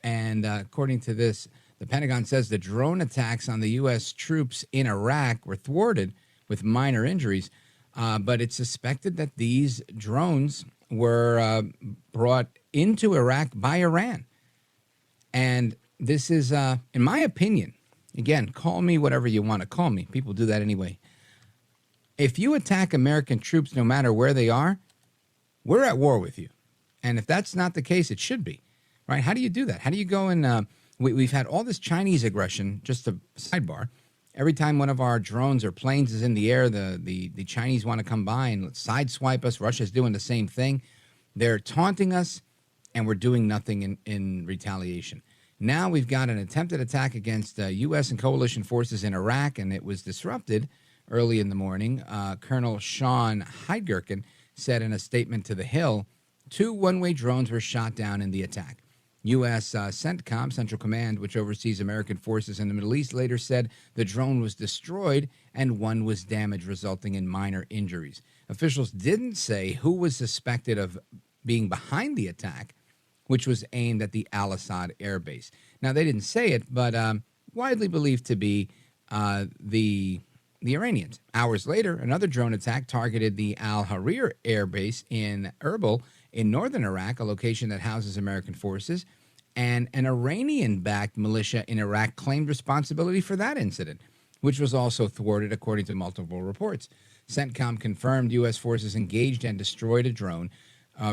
[SPEAKER 2] and according to this, the Pentagon says the drone attacks on the U.S. troops in Iraq were thwarted with minor injuries. But it's suspected that these drones were brought into Iraq by Iran. And this is, in my opinion, again, call me whatever you want to call me. People do that anyway. If you attack American troops, no matter where they are, we're at war with you. And if that's not the case, it should be, right? How do you do that? How do you go and we've had all this Chinese aggression, just a sidebar. Every time one of our drones or planes is in the air, the Chinese want to come by and sideswipe us. Russia's doing the same thing. They're taunting us, and we're doing nothing in retaliation. Now we've got an attempted attack against U.S. and coalition forces in Iraq, and it was disrupted early in the morning. Colonel Sean Heidgerken said in a statement to The Hill, 2 one-way drones were shot down in the attack. U.S. CENTCOM, Central Command, which oversees American forces in the Middle East, later said the drone was destroyed and 1 was damaged, resulting in minor injuries. Officials didn't say who was suspected of being behind the attack, which was aimed at the Al-Assad air base. Now, they didn't say it, but widely believed to be the Iranians. Hours later, another drone attack targeted the Al-Harir air base in Erbil in northern Iraq, a location that houses American forces, and an Iranian-backed militia in Iraq claimed responsibility for that incident, which was also thwarted, according to multiple reports. CENTCOM confirmed U.S. forces engaged and destroyed a drone,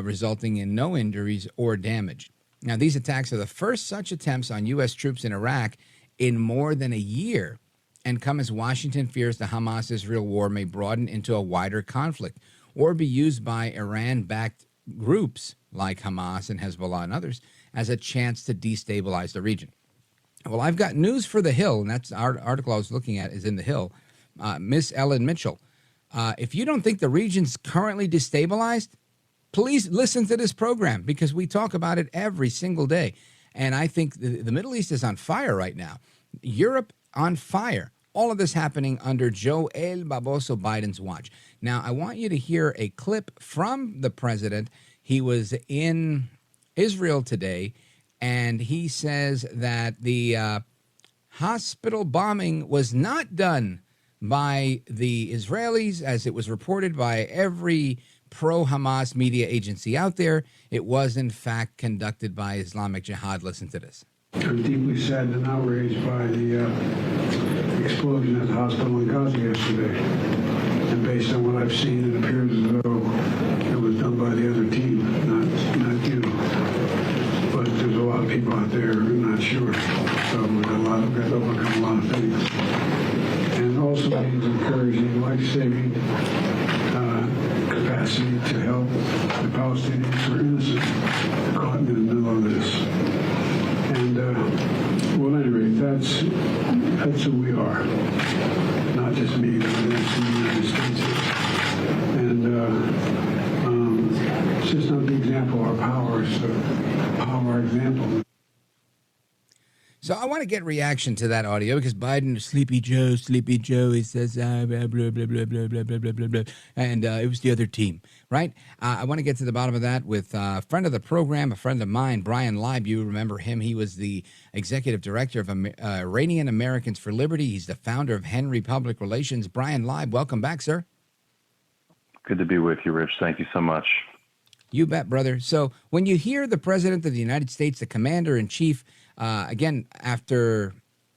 [SPEAKER 2] resulting in no injuries or damage. Now, these attacks are the first such attempts on U.S. troops in Iraq in more than a year, and come as Washington fears the Hamas-Israel war may broaden into a wider conflict or be used by Iran-backed groups like Hamas and Hezbollah and others as a chance to destabilize the region. Well, I've got news for The Hill, and that's our article I was looking at is in The Hill. Miss Ellen Mitchell, if you don't think the region's currently destabilized, please listen to this program because we talk about it every single day. And I think the Middle East is on fire right now. Europe on fire. All of this happening under Joe El Baboso Biden's watch. Now, I want you to hear a clip from the president. He was in Israel today, and he says that the hospital bombing was not done by the Israelis, as it was reported by every pro-Hamas media agency out there. It was, in fact, conducted by Islamic Jihad. Listen to this.
[SPEAKER 9] I'm deeply saddened and outraged by the explosion at the hospital in Gaza yesterday. And based on what I've seen, it appears as though it was done by the other team, not you. But there's a lot of people out there who are not sure. So we've got to overcome a lot of things. And also needs encouraging life-saving capacity to help the Palestinians who are innocent caught in the middle of this. that's who we are. Not just me, but that's who the United States is. And it's just not the example. Our power is our example.
[SPEAKER 2] So I want to get reaction to that audio because Biden, Sleepy Joe, he says, blah, blah, blah, blah, blah, blah, blah, blah, blah, and it was the other team, right? I want to get to the bottom of that with a friend of the program, a friend of mine, Bryan Leib. You remember him. He was the executive director of Iranian Americans for Liberty. He's the founder of Henry Public Relations. Bryan Leib, welcome back, sir.
[SPEAKER 10] Good to be with you, Rich. Thank you so much.
[SPEAKER 2] You bet, brother. So when you hear the President of the United States, the Commander-in-Chief, again, after,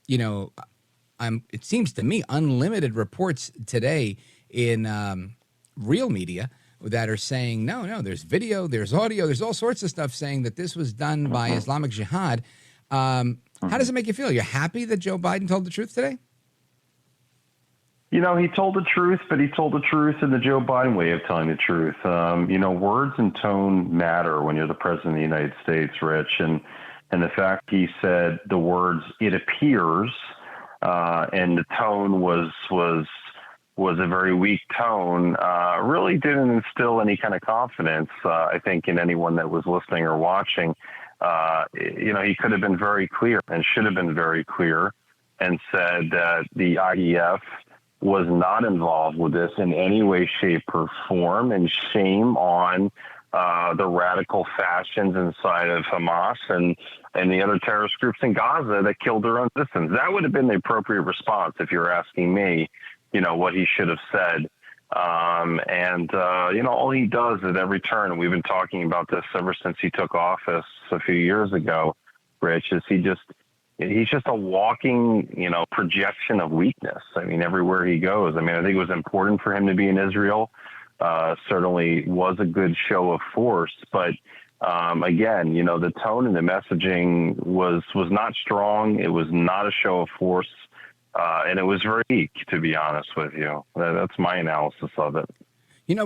[SPEAKER 2] it seems to me, unlimited reports today in real media that are saying, no, there's video, there's audio, there's all sorts of stuff saying that this was done by Islamic Jihad. How does it make you feel? You're happy that Joe Biden told the truth today?
[SPEAKER 10] He told the truth, but he told the truth in the Joe Biden way of telling the truth. Words and tone matter when you're the president of the United States, Rich. And the fact he said the words, it appears, and the tone was a very weak tone, really didn't instill any kind of confidence, I think, in anyone that was listening or watching. He could have been very clear and should have been very clear and said that the IDF was not involved with this in any way, shape, or form, and shame on the radical factions inside of Hamas and the other terrorist groups in Gaza that killed their own citizens. That would have been the appropriate response if you're asking me, what he should have said. All he does at every turn, and we've been talking about this ever since he took office a few years ago, Rich, is he's just a walking, projection of weakness. I mean, everywhere he goes. I think it was important for him to be in Israel. Certainly was a good show of force, but again, the tone and the messaging was not strong. It was not a show of force, and it was very weak, to be honest with you. That's my analysis of it.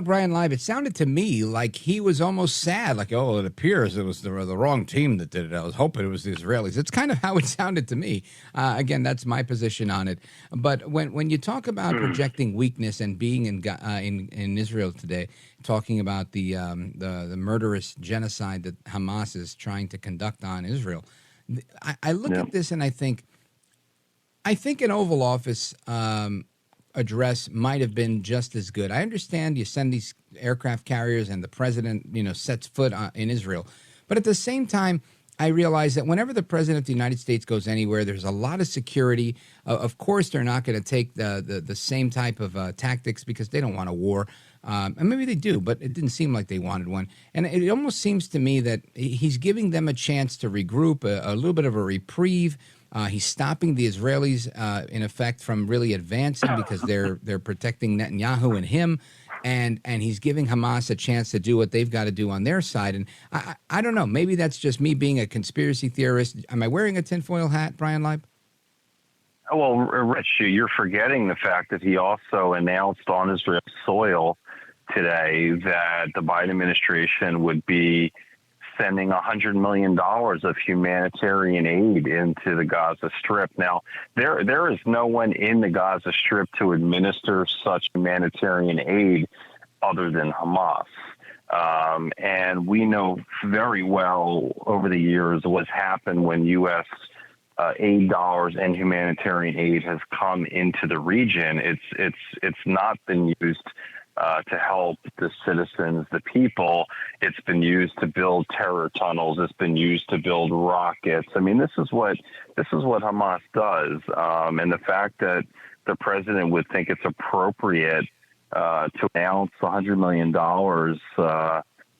[SPEAKER 2] Bryan Leib, it sounded to me like he was almost sad, like, oh, it appears it was the wrong team that did it. I was hoping it was the Israelis. It's kind of how it sounded to me. Again, that's my position on it. But when you talk about projecting weakness and being in Israel today, talking about the murderous genocide that Hamas is trying to conduct on Israel, I look at this and I think an Oval Office address might have been just as good. I understand you send these aircraft carriers and the president, sets foot in Israel. But at the same time, I realize that whenever the president of the United States goes anywhere, there's a lot of security. Of course, they're not going to take the same type of tactics because they don't want a war. And maybe they do, but it didn't seem like they wanted one. And it almost seems to me that he's giving them a chance to regroup, a little bit of a reprieve. He's stopping the Israelis, in effect, from really advancing because they're protecting Netanyahu and him, and he's giving Hamas a chance to do what they've got to do on their side. And I don't know. Maybe that's just me being a conspiracy theorist. Am I wearing a tinfoil hat, Bryan Leib?
[SPEAKER 10] Well, Rich, you're forgetting the fact that he also announced on Israel's soil today that the Biden administration would be sending $100 million of humanitarian aid into the Gaza Strip. Now, there is no one in the Gaza Strip to administer such humanitarian aid other than Hamas. And we know very well over the years what's happened when U.S. Aid dollars and humanitarian aid has come into the region. It's not been used to help the citizens, the people. It's been used to build terror tunnels. It's been used to build rockets. I mean, this is what Hamas does. And the fact that the president would think it's appropriate to announce $100 million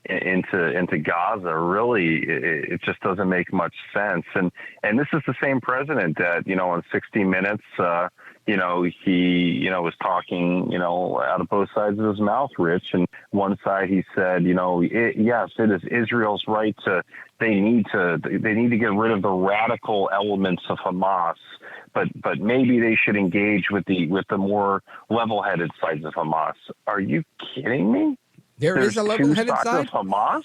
[SPEAKER 10] into Gaza, really, it just doesn't make much sense. And this is the same president that, on 60 Minutes, he, was talking, out of both sides of his mouth, Rich. And one side he said, yes, it is Israel's right they need to get rid of the radical elements of Hamas, but maybe they should engage with the more level-headed sides of Hamas. Are you kidding me?
[SPEAKER 2] There's
[SPEAKER 10] a
[SPEAKER 2] level-headed side
[SPEAKER 10] of Hamas.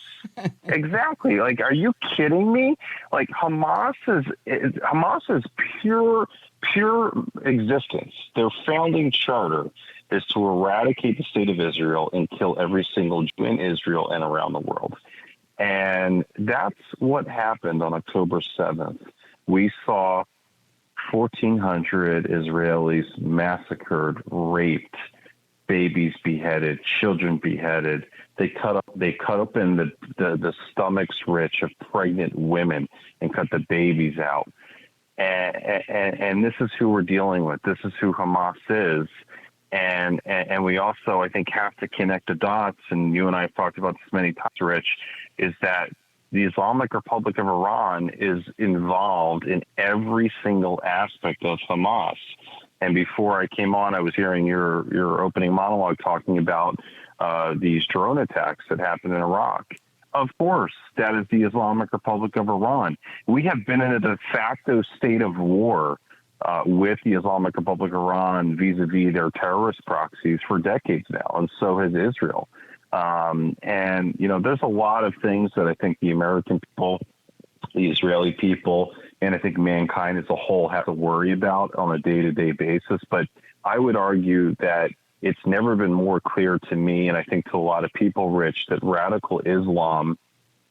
[SPEAKER 10] Exactly. Like, are you kidding me? Like, Hamas is pure existence. Their founding charter is to eradicate the state of Israel and kill every single Jew in Israel and around the world. And that's what happened on October 7th. We saw 1,400 Israelis massacred, raped, babies beheaded, children beheaded. They cut up in the stomachs, Rich, of pregnant women and cut the babies out. And this is who we're dealing with. This is who Hamas is. And we also, I think, have to connect the dots, and you and I have talked about this many times, Rich, is that the Islamic Republic of Iran is involved in every single aspect of Hamas. And before I came on, I was hearing your opening monologue talking about these drone attacks that happened in Iraq. Of course, that is the Islamic Republic of Iran. We have been in a de facto state of war with the Islamic Republic of Iran vis-a-vis their terrorist proxies for decades now, and so has Israel. And, you know, there's a lot of things that I think the American people, the Israeli people, and I think mankind as a whole have to worry about on a day-to-day basis. But I would argue that it's never been more clear to me, and I think to a lot of people, Rich, that radical Islam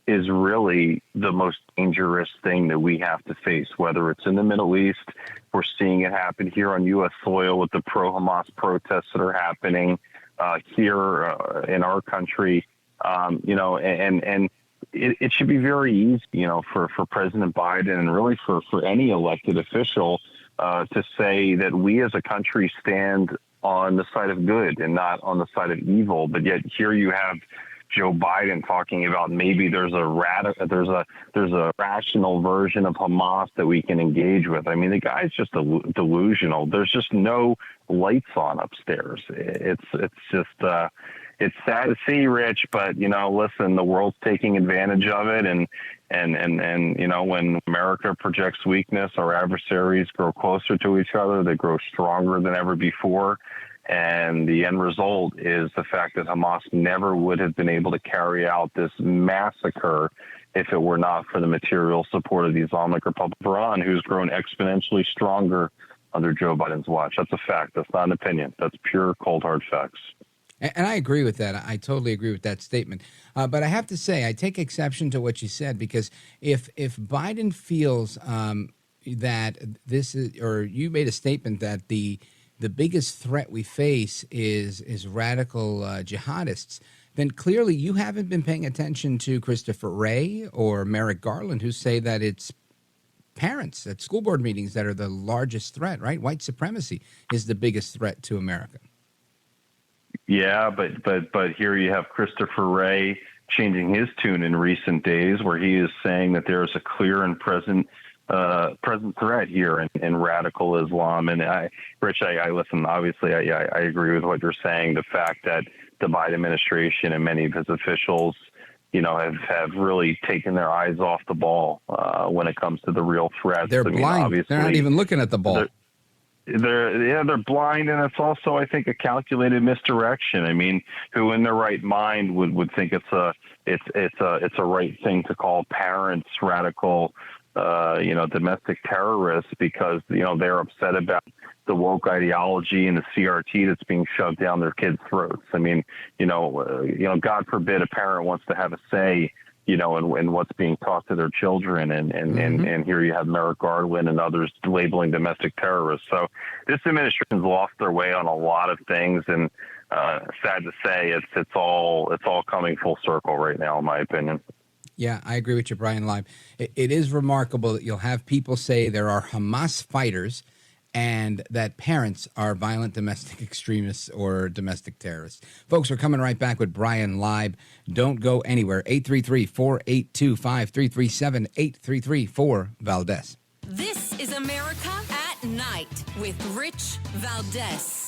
[SPEAKER 10] is really the most dangerous thing that we have to face, whether it's in the Middle East. We're seeing it happen here on U.S. soil with the pro-Hamas protests that are happening here in our country, you know, and it should be very easy, you know, for President Biden and really for any elected official to say that we as a country stand on the side of good and not on the side of evil. But yet here you have Joe Biden talking about maybe there's a rational version of Hamas that we can engage with. I mean, the guy's just delusional. There's just no lights on upstairs. It's just it's sad to see, Rich, but you know, listen, the world's taking advantage of it, and you know, when America projects weakness, our adversaries grow closer to each other. They grow stronger than ever before. And the end result is the fact that Hamas never would have been able to carry out this massacre if it were not for the material support of the Islamic Republic of Iran, who's grown exponentially stronger under Joe Biden's watch. That's a fact. That's not an opinion. That's pure, cold, hard facts.
[SPEAKER 2] And I agree with that. I totally agree with that statement. But I have to say, I take exception to what you said, because if Biden feels that this is, or you made a statement that the biggest threat we face is radical jihadists, then clearly you haven't been paying attention to Christopher Wray or Merrick Garland, who say that it's parents at school board meetings that are the largest threat, right? White supremacy is the biggest threat to America.
[SPEAKER 10] Yeah, but here you have Christopher Wray changing his tune in recent days, where he is saying that there is a clear and present threat here in radical Islam. And Rich, I listen. Obviously, I agree with what you're saying. The fact that the Biden administration and many of his officials, you know, have really taken their eyes off the ball when it comes to the real threats.
[SPEAKER 2] They're blind. They're not even looking at the ball.
[SPEAKER 10] They're blind, and it's also, I think, a calculated misdirection. I mean, who in their right mind would think it's a right thing to call parents radical, you know, domestic terrorists, because, you know, they're upset about the woke ideology and the CRT that's being shoved down their kids' throats. I mean, you know, God forbid a parent wants to have a say, you know, in what's being taught to their children. And here you have Merrick Garland and others labeling domestic terrorists. So this administration's lost their way on a lot of things. And sad to say, it's all coming full circle right now, in my opinion.
[SPEAKER 2] Yeah, I agree with you, Bryan Leib. It is remarkable that you'll have people say there are Hamas fighters and that parents are violent domestic extremists or domestic terrorists. Folks, we're coming right back with Bryan Leib. Don't go anywhere. 833-482-5337, 833-4-VALDEZ.
[SPEAKER 1] This is America at Night with Rich Valdez.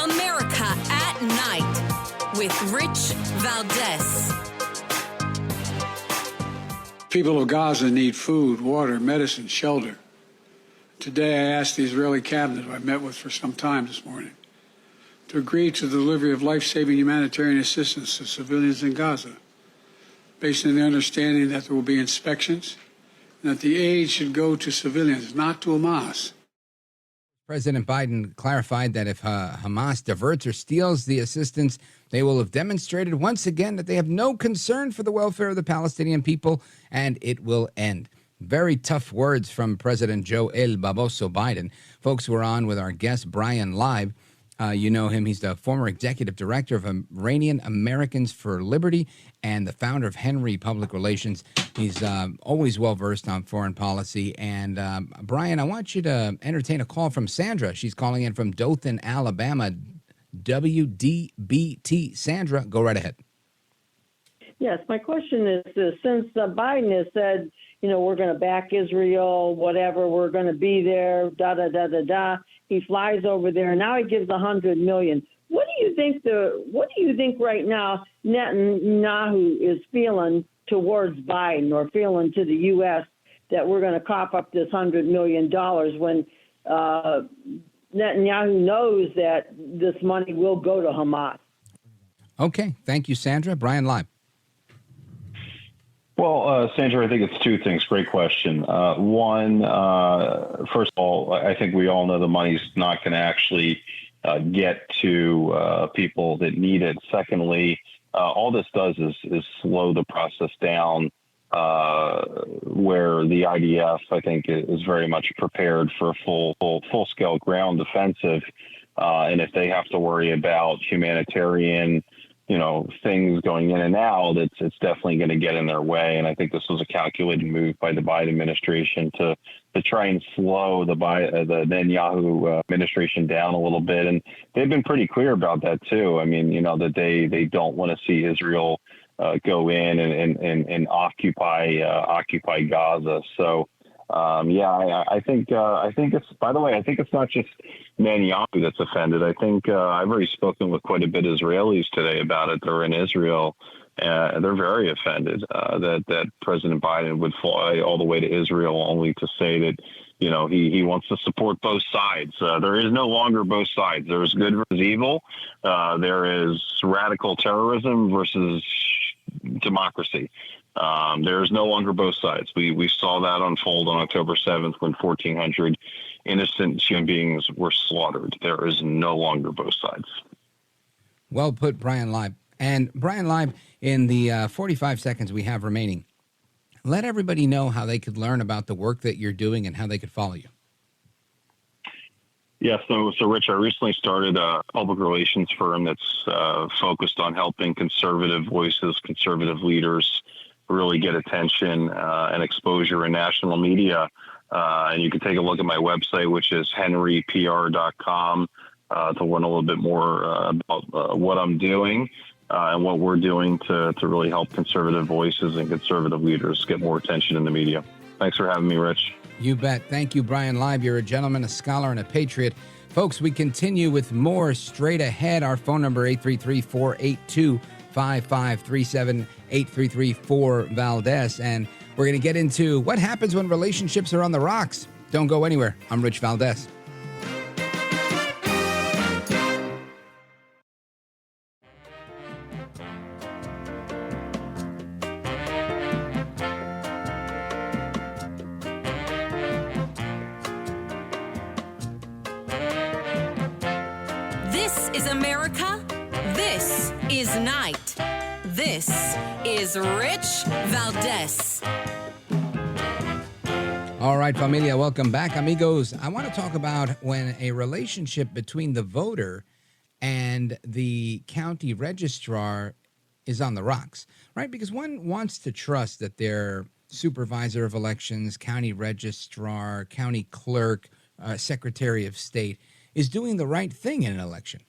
[SPEAKER 1] America at Night with Rich Valdez.
[SPEAKER 9] People of Gaza need food, water, medicine, shelter. Today, I asked the Israeli cabinet, who I met with for some time this morning, to agree to the delivery of life-saving humanitarian assistance to civilians in Gaza, based on the understanding that there will be inspections and that the aid should go to civilians, not to Hamas.
[SPEAKER 2] President Biden clarified that if Hamas diverts or steals the assistance, they will have demonstrated once again that they have no concern for the welfare of the Palestinian people, and it will end. Very tough words from President Joe El Baboso Biden. Folks, we're on with our guest, Bryan Leib. You know him. He's the former executive director of Iranian Americans for Liberty and the founder of Henry Public Relations. He's always well-versed on foreign policy. And, Bryan, I want you to entertain a call from Sandra. She's calling in from Dothan, Alabama, WDBT. Sandra, go right ahead.
[SPEAKER 11] Yes, my question is this. Since Biden has said, we're going to back Israel, whatever, we're going to be there, da-da-da-da-da, he flies over there. Now he gives $100 million. What do you think right now Netanyahu is feeling towards Biden or feeling to the U.S. that we're going to cough up this $100 million when Netanyahu knows that this money will go to Hamas?
[SPEAKER 2] Okay. Thank you, Sandra. Bryan Leib.
[SPEAKER 10] Well, Sandra, I think it's two things. Great question. One, first of all, I think we all know the money's not going to actually get to people that need it. Secondly, all this does is slow the process down where the IDF, I think, is very much prepared for a full-scale ground offensive. And if they have to worry about humanitarian things going in and out, it's definitely going to get in their way. And I think this was a calculated move by the Biden administration to try and slow the Netanyahu administration down a little bit. And they've been pretty clear about that too. I mean, that they don't want to see Israel go in and occupy Gaza. So I think it's, by the way, I think it's not just Netanyahu that's offended. I think I've already spoken with quite a bit of Israelis today about it. They're in Israel. They're very offended that President Biden would fly all the way to Israel only to say that, he wants to support both sides. There is no longer both sides. There is good versus evil. There is radical terrorism versus democracy. There's no longer both sides. We saw that unfold on October 7th when 1,400 innocent human beings were slaughtered. There is no longer both sides.
[SPEAKER 2] Well put, Bryan Leib. And Bryan Leib, in the 45 seconds we have remaining, let everybody know how they could learn about the work that you're doing and how they could follow you.
[SPEAKER 10] Yeah, so Rich, I recently started a public relations firm that's focused on helping conservative voices, conservative leaders really get attention and exposure in national media. And you can take a look at my website, which is henrypr.com, to learn a little bit more about what I'm doing and what we're doing to really help conservative voices and conservative leaders get more attention in the media. Thanks for having me, Rich. You bet. Thank you, Bryan Leib. You're a gentleman, a scholar, and a patriot. Folks, we continue with more straight ahead. Our phone number, 833-482-5537, 833-4-VALDEZ. And we're going to get into what happens when relationships are on the rocks. Don't go anywhere. I'm Rich Valdez.
[SPEAKER 1] This is America. This is Night. This is Rich Valdez.
[SPEAKER 2] All right, familia, welcome back, amigos. I want to talk about when a relationship between the voter and the county registrar is on the rocks, right? Because one wants to trust that their supervisor of elections, county registrar, county clerk, secretary of state is doing the right thing in an election.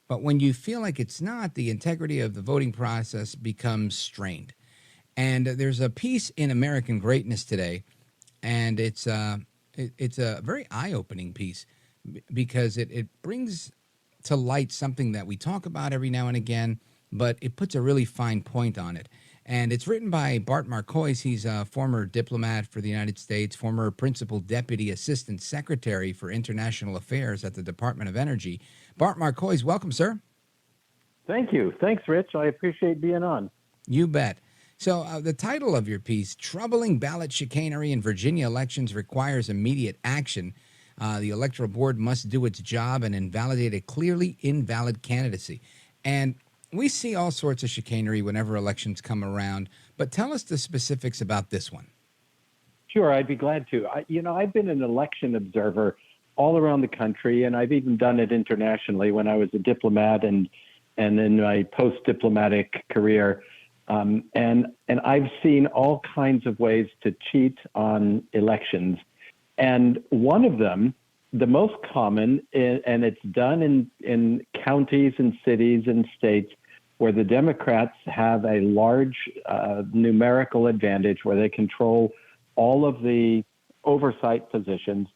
[SPEAKER 2] But when you feel like it's not, the integrity of the voting process becomes strained. And there's a piece in American Greatness today, and it's a very eye-opening piece because it brings to light something that we talk about every now and again, but it puts a really fine point on it. And it's written by Bart Marcois. He's a former diplomat for the United States, former principal deputy assistant secretary for international affairs at the Department of Energy. Bart Marcois, welcome, sir.
[SPEAKER 12] Thank you. Thanks, Rich. I appreciate being on.
[SPEAKER 2] You bet. So the title of your piece, Troubling Ballot Chicanery in Virginia Elections Requires Immediate Action. The Electoral Board must do its job and invalidate a clearly invalid candidacy. And we see all sorts of chicanery whenever elections come around, but tell us the specifics about this one.
[SPEAKER 12] Sure, I'd be glad to. I've been an election observer all around the country, and I've even done it internationally when I was a diplomat and in my post-diplomatic career. And I've seen all kinds of ways to cheat on elections. And one of them, the most common, and it's done in counties and cities and states where the Democrats have a large numerical advantage, where they control all of the oversight positions.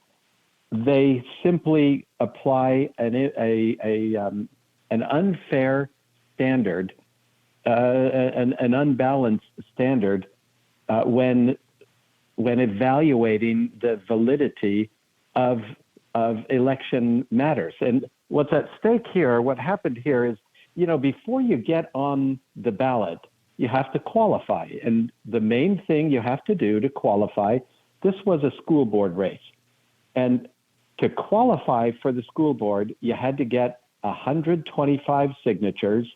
[SPEAKER 12] They simply apply an unfair standard, an unbalanced standard when evaluating the validity of election matters. And what's at stake here, what happened here is, before you get on the ballot, you have to qualify. And the main thing you have to do to qualify, this was a school board race. And to qualify for the school board, you had to get 125 signatures.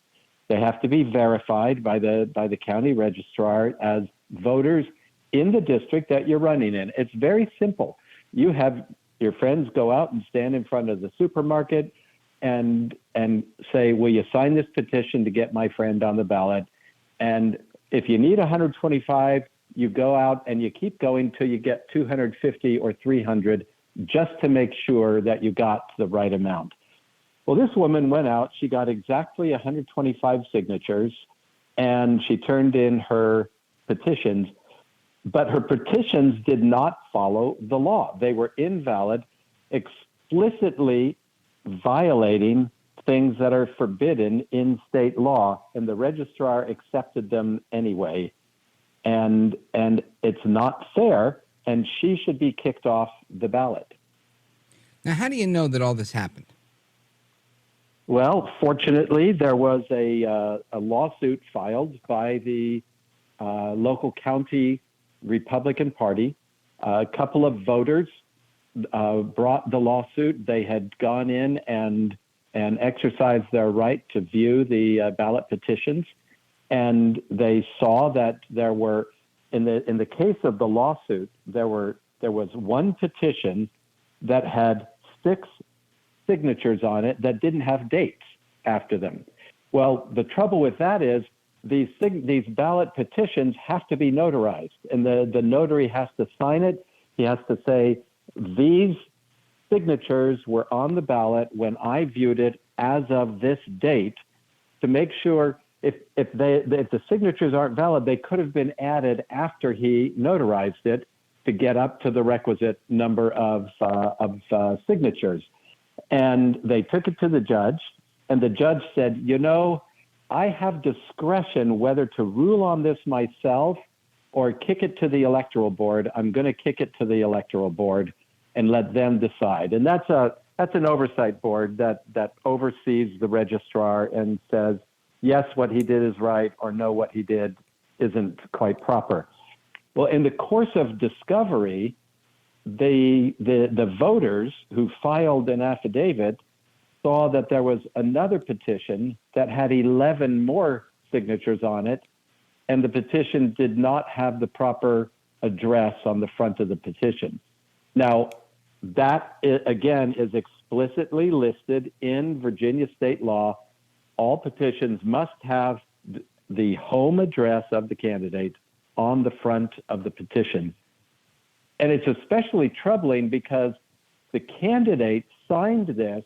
[SPEAKER 12] They have to be verified by the county registrar as voters in the district that you're running in. It's very simple. You have your friends go out and stand in front of the supermarket and say, will you sign this petition to get my friend on the ballot? And if you need 125, you go out and you keep going till you get 250 or 300 just to make sure that you got the right amount. Well, this woman went out, she got exactly 125 signatures, and she turned in her petitions, but her petitions did not follow the law. They were invalid, explicitly violating things that are forbidden in state law, and the registrar accepted them anyway. And it's not fair, and she should be kicked off the ballot.
[SPEAKER 2] Now, how do you know that all this happened?
[SPEAKER 12] Well, fortunately, there was a lawsuit filed by the local county Republican Party. A couple of voters brought the lawsuit. They had gone in and exercised their right to view the ballot petitions, and they saw that there were, in the case of the lawsuit, there was one petition that had 6 signatures on it that didn't have dates after them. Well, the trouble with that is these ballot petitions have to be notarized, and the notary has to sign it. He has to say, these signatures were on the ballot when I viewed it as of this date, to make sure if the signatures aren't valid, they could have been added after he notarized it to get up to the requisite number of signatures. And they took it to the judge, and the judge said, I have discretion whether to rule on this myself or kick it to the electoral board. I'm going to kick it to the electoral board and let them decide. And that's an oversight board that oversees the registrar and says, yes, what he did is right, or no, what he did isn't quite proper. Well, in the course of discovery, the voters who filed an affidavit saw that there was another petition that had 11 more signatures on it, and the petition did not have the proper address on the front of the petition. Now, that, again, is explicitly listed in Virginia state law. All petitions must have the home address of the candidate on the front of the petition. And it's especially troubling because the candidate signed this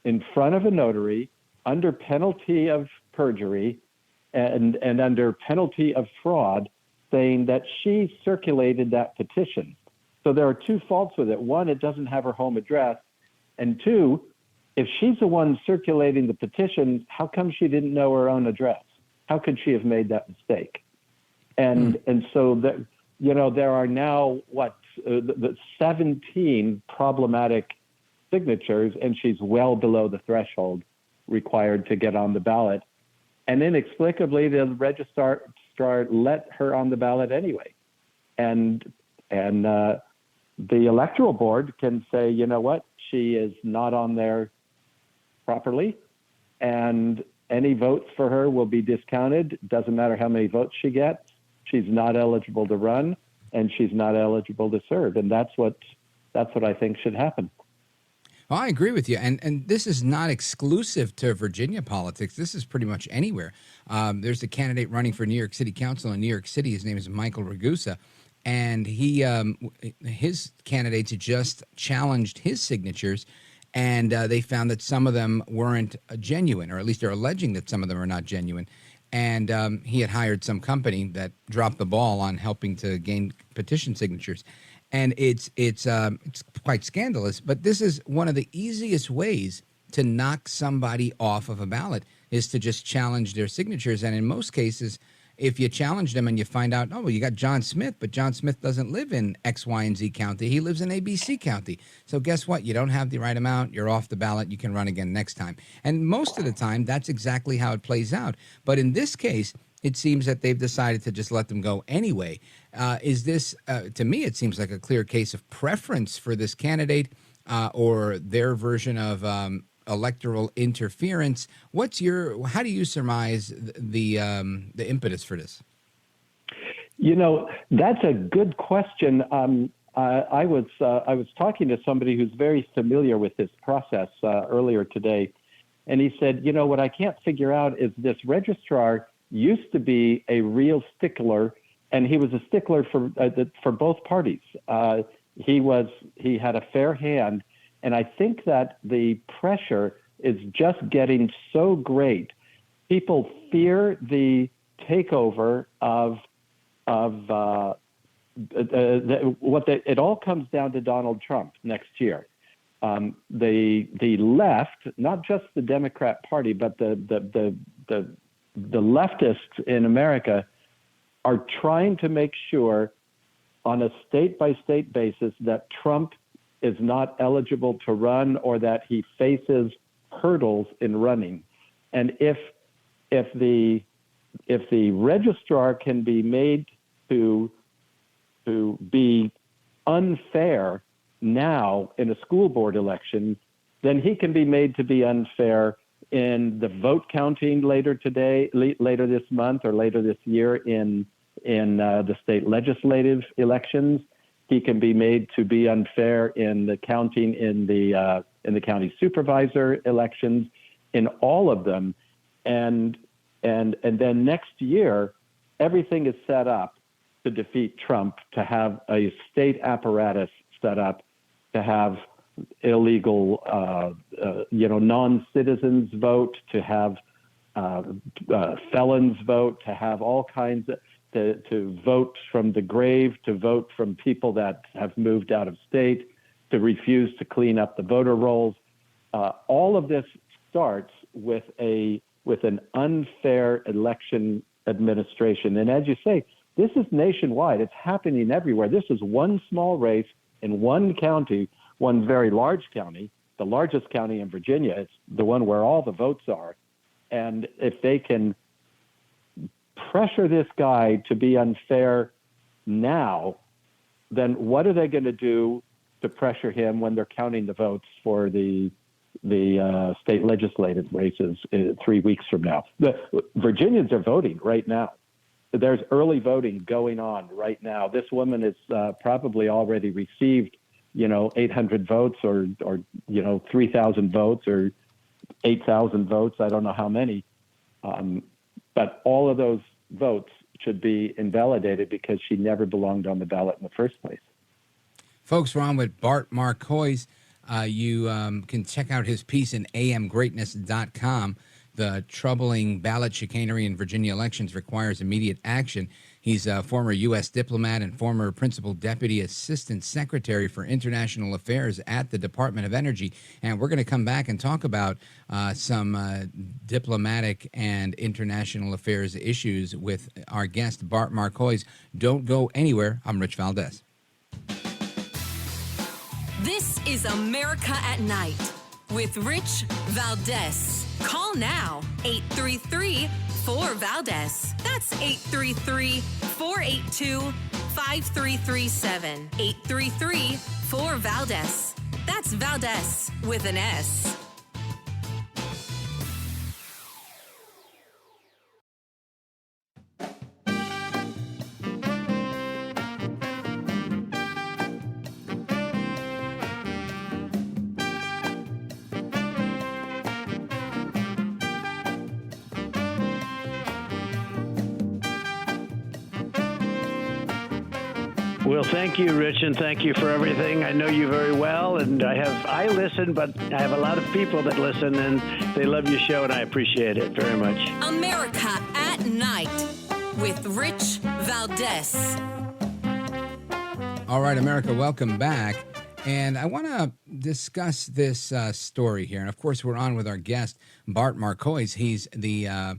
[SPEAKER 12] in front of a notary under penalty of perjury and under penalty of fraud, saying that she circulated that petition. So there are 2 faults with it. 1, it doesn't have her home address. And 2, if she's the one circulating the petition, how come she didn't know her own address? How could she have made that mistake? And so that, there are now the 17 problematic signatures, and she's well below the threshold required to get on the ballot. And inexplicably, the registrar let her on the ballot anyway. And the electoral board can say, you know what, she is not on there properly, and any votes for her will be discounted. Doesn't matter how many votes she gets. She's not eligible to run, and she's not eligible to serve. And that's what I think should happen.
[SPEAKER 2] Well, I agree with you. And this is not exclusive to Virginia politics. This is pretty much anywhere. There's a candidate running for New York City Council in New York City. His name is Michael Ragusa. And his candidates just challenged his signatures, and they found that some of them weren't genuine, or at least they're alleging that some of them are not genuine. And he had hired some company that dropped the ball on helping to gain petition signatures. And it's quite scandalous. But this is one of the easiest ways to knock somebody off of a ballot, is to just challenge their signatures. And in most cases, if you challenge them and you find out, oh, well, you got John Smith, but John Smith doesn't live in X, Y, and Z county. He lives in ABC county. So guess what? You don't have the right amount. You're off the ballot. You can run again next time. And most of the time, that's exactly how it plays out. But in this case, it seems that they've decided to just let them go anyway. Is this, to me, it seems like a clear case of preference for this candidate or their version of electoral interference. How do you surmise the impetus for this?
[SPEAKER 12] That's a good question. I was talking to somebody who's very familiar with this process earlier today, and he said, what I can't figure out is this registrar used to be a real stickler, and he was a stickler for both parties. He had a fair hand. And I think that the pressure is just getting so great. People fear the takeover of it all comes down to Donald Trump next year. The left, not just the Democrat Party, but the leftists in America are trying to make sure on a state-by-state basis that Trump is not eligible to run, or that he faces hurdles in running. And if the registrar can be made to be unfair now in a school board election, then he can be made to be unfair in the vote counting later this month, or later this year in the state legislative elections. He can be made to be unfair in the counting in the county supervisor elections, in all of them, and then next year, everything is set up to defeat Trump, to have a state apparatus set up, to have illegal, non-citizens vote, to have felons vote, to have all kinds of. To vote from the grave, to vote from people that have moved out of state, to refuse to clean up the voter rolls. All of this starts with an unfair election administration. And as you say, this is nationwide. It's happening everywhere. This is one small race in one county, one very large county, the largest county in Virginia. It's the one where all the votes are. And if they can pressure this guy to be unfair now, then what are they going to do to pressure him when they're counting the votes for the state legislative races 3 weeks from now? The Virginians are voting right now. There's early voting going on right now. This woman has probably already received, 800 votes or 3,000 votes or 8,000 votes. I don't know how many. But all of those votes should be invalidated because she never belonged on the ballot in the first place.
[SPEAKER 2] Folks, we're on with Bart Marcois. You can check out his piece in amgreatness.com the troubling ballot chicanery in Virginia elections requires immediate action. He's a former U.S. diplomat and former Principal Deputy Assistant Secretary for International Affairs at the Department of Energy. And we're going to come back and talk about some diplomatic and international affairs issues with our guest, Bart Marcois. Don't go anywhere. I'm Rich Valdez.
[SPEAKER 1] This is America at Night with Rich Valdez. Call now, 833-4-VALDEZ. That's 833-482-5337. 833-4-VALDEZ. That's Valdez with an S.
[SPEAKER 13] Well, thank you, Rich, and thank you for everything. I know you very well, and I listen, but I have a lot of people that listen, and they love your show, and I appreciate it very much.
[SPEAKER 1] America at Night with Rich Valdez.
[SPEAKER 2] All right, America, welcome back. And I want to discuss this story here. And, of course, we're on with our guest, Bart Marcois. He's the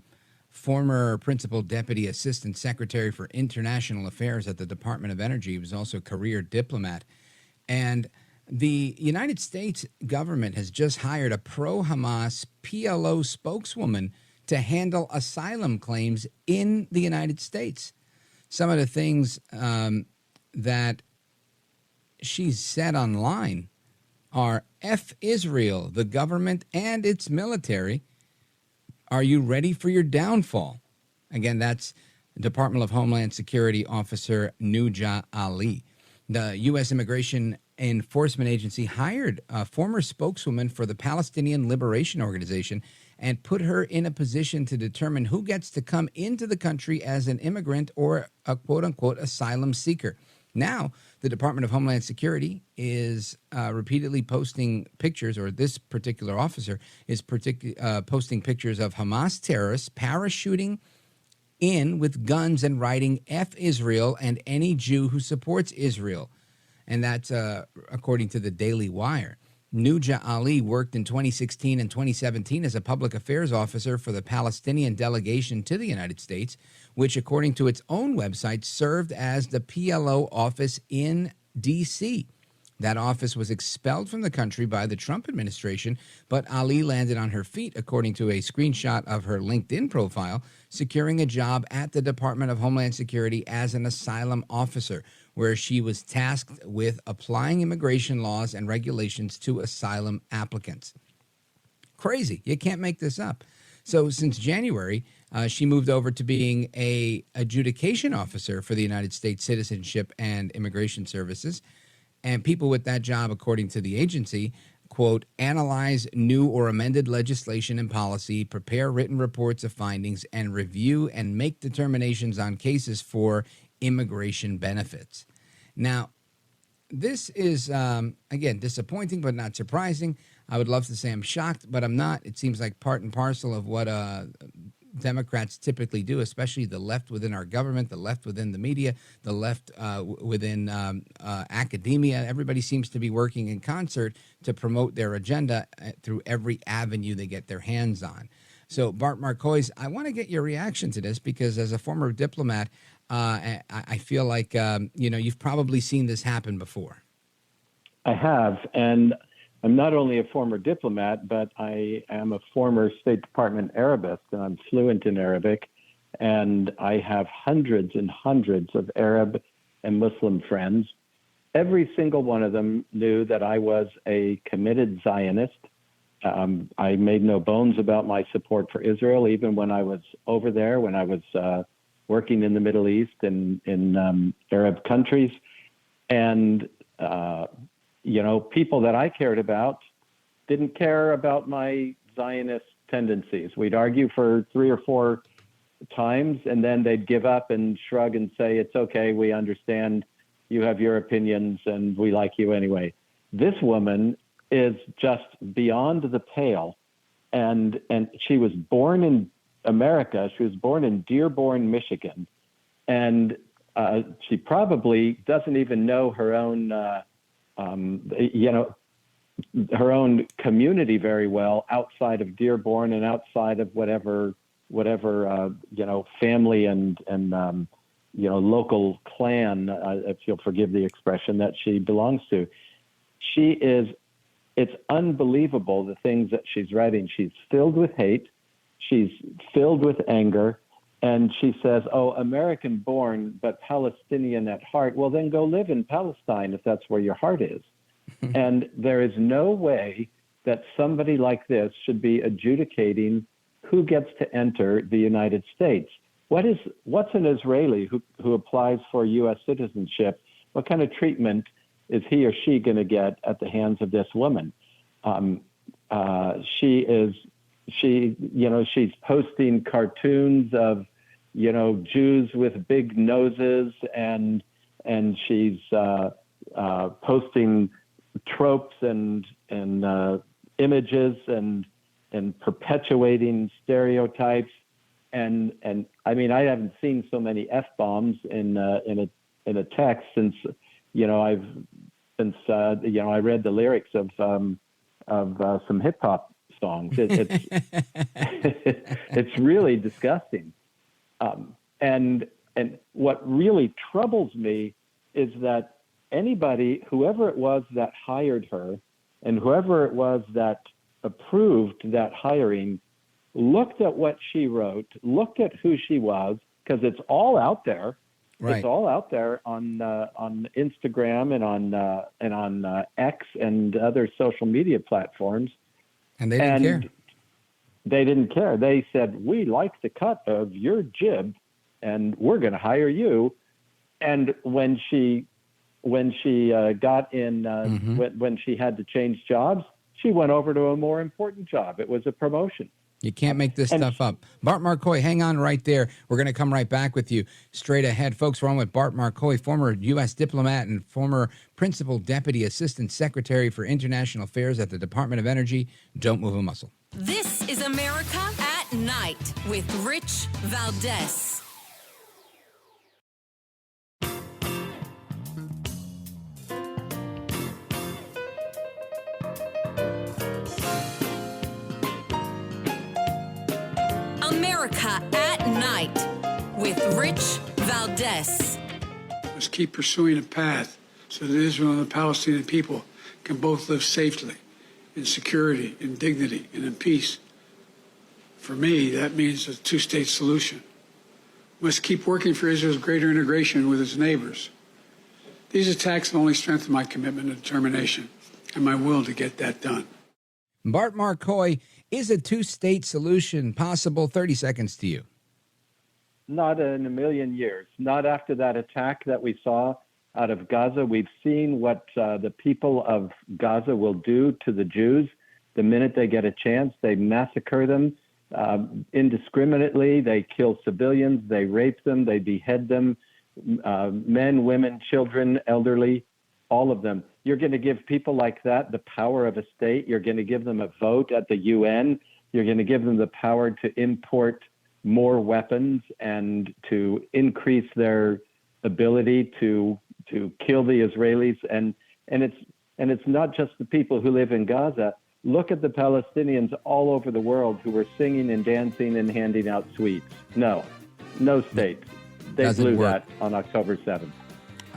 [SPEAKER 2] former Principal Deputy Assistant Secretary for International Affairs at the Department of Energy. He was also a career diplomat. And the United States government has just hired a pro-Hamas PLO spokeswoman to handle asylum claims in the United States. Some of the things that she's said online are F Israel, the government and its military. Are you ready for your downfall? Again, that's Department of Homeland Security Officer Nuja Ali. The U.S. Immigration Enforcement Agency hired a former spokeswoman for the Palestinian Liberation Organization and put her in a position to determine who gets to come into the country as an immigrant or a quote-unquote asylum seeker. Now, the Department of Homeland Security is repeatedly posting pictures, or this particular officer is posting pictures of Hamas terrorists parachuting in with guns and writing F Israel and any Jew who supports Israel. And that's according to the Daily Wire. Nuja Ali worked in 2016 and 2017 as a public affairs officer for the Palestinian delegation to the United States, which, according to its own website, served as the PLO office in D.C. That office was expelled from the country by the Trump administration, but Ali landed on her feet, according to a screenshot of her LinkedIn profile, securing a job at the Department of Homeland Security as an asylum officer, where she was tasked with applying immigration laws and regulations to asylum applicants. Crazy. You can't make this up. So since January, she moved over to being a adjudication officer for the United States Citizenship and Immigration Services. And people with that job, according to the agency, quote, analyze new or amended legislation and policy, prepare written reports of findings, and review and make determinations on cases for immigration benefits. Now, this is, again, disappointing, but not surprising. I would love to say I'm shocked, but I'm not. It seems like part and parcel of what Democrats typically do, especially the left within our government, the left within the media, the left within academia. Everybody seems to be working in concert to promote their agenda through every avenue they get their hands on. So, Bart Marcois, I want to get your reaction to this because as a former diplomat, I feel like, you've probably seen this happen before.
[SPEAKER 12] I have, and I'm not only a former diplomat, but I am a former State Department Arabist, and I'm fluent in Arabic, and I have hundreds and hundreds of Arab and Muslim friends. Every single one of them knew that I was a committed Zionist. I made no bones about my support for Israel, even when I was over there, when I was working in the Middle East and in Arab countries. And, people that I cared about didn't care about my Zionist tendencies. We'd argue for 3 or 4 times, and then they'd give up and shrug and say, it's okay, we understand, you have your opinions, and we like you anyway. This woman is just beyond the pale, and she was born in America. She was born in Dearborn, Michigan, and she probably doesn't even know her own, her own community very well outside of Dearborn and outside of whatever family and local clan, if you'll forgive the expression, that she belongs to. It's unbelievable the things that she's writing. She's filled with hate. She's filled with anger. And she says, oh, American born, but Palestinian at heart. Well, then go live in Palestine if that's where your heart is. And there is no way that somebody like this should be adjudicating who gets to enter the United States. What's an Israeli who applies for U.S. citizenship? What kind of treatment is he or she going to get at the hands of this woman? She's posting cartoons of, Jews with big noses, and she's posting tropes and images and perpetuating stereotypes. And I mean, I haven't seen so many F-bombs in a text since I read the lyrics of some hip hop songs. It's really disgusting. And what really troubles me is that whoever it was that hired her, and whoever it was that approved that hiring, looked at what she wrote, looked at who she was, because it's all out there. Right. It's all out there on Instagram and on X and other social media platforms.
[SPEAKER 2] And they didn't care.
[SPEAKER 12] They didn't care. They said, we like the cut of your jib, and we're going to hire you. And when she got in, when she had to change jobs, she went over to a more important job. It was a promotion.
[SPEAKER 2] You can't make this stuff up. Bart Marcois, hang on right there. We're going to come right back with you straight ahead. Folks, we're on with Bart Marcois, former U.S. diplomat and former Principal Deputy Assistant Secretary for International Affairs at the Department of Energy. Don't move a muscle.
[SPEAKER 1] This is America at Night with Rich Valdez. America at Night with Rich Valdez.
[SPEAKER 9] Let's keep pursuing a path so that Israel and the Palestinian people can both live safely, in security, in dignity, and in peace. For me, that means a two-state solution. We must keep working for Israel's greater integration with its neighbors. These attacks have only strengthened my commitment and determination and my will to get that done.
[SPEAKER 2] Bart Marcois, is a two-state solution possible? 30 seconds to you.
[SPEAKER 12] Not in a million years. Not after that attack that we saw out of Gaza. We've seen what the people of Gaza will do to the Jews the minute they get a chance. They massacre them indiscriminately. They kill civilians. They rape them. They behead them. Men, women, children, elderly, all of them. You're going to give people like that the power of a state. You're going to give them a vote at the UN. You're going to give them the power to import more weapons and to increase their ability to kill the Israelis. And it's not just the people who live in Gaza. Look at the Palestinians all over the world who were singing and dancing and handing out sweets. No state. They blew that on October 7th.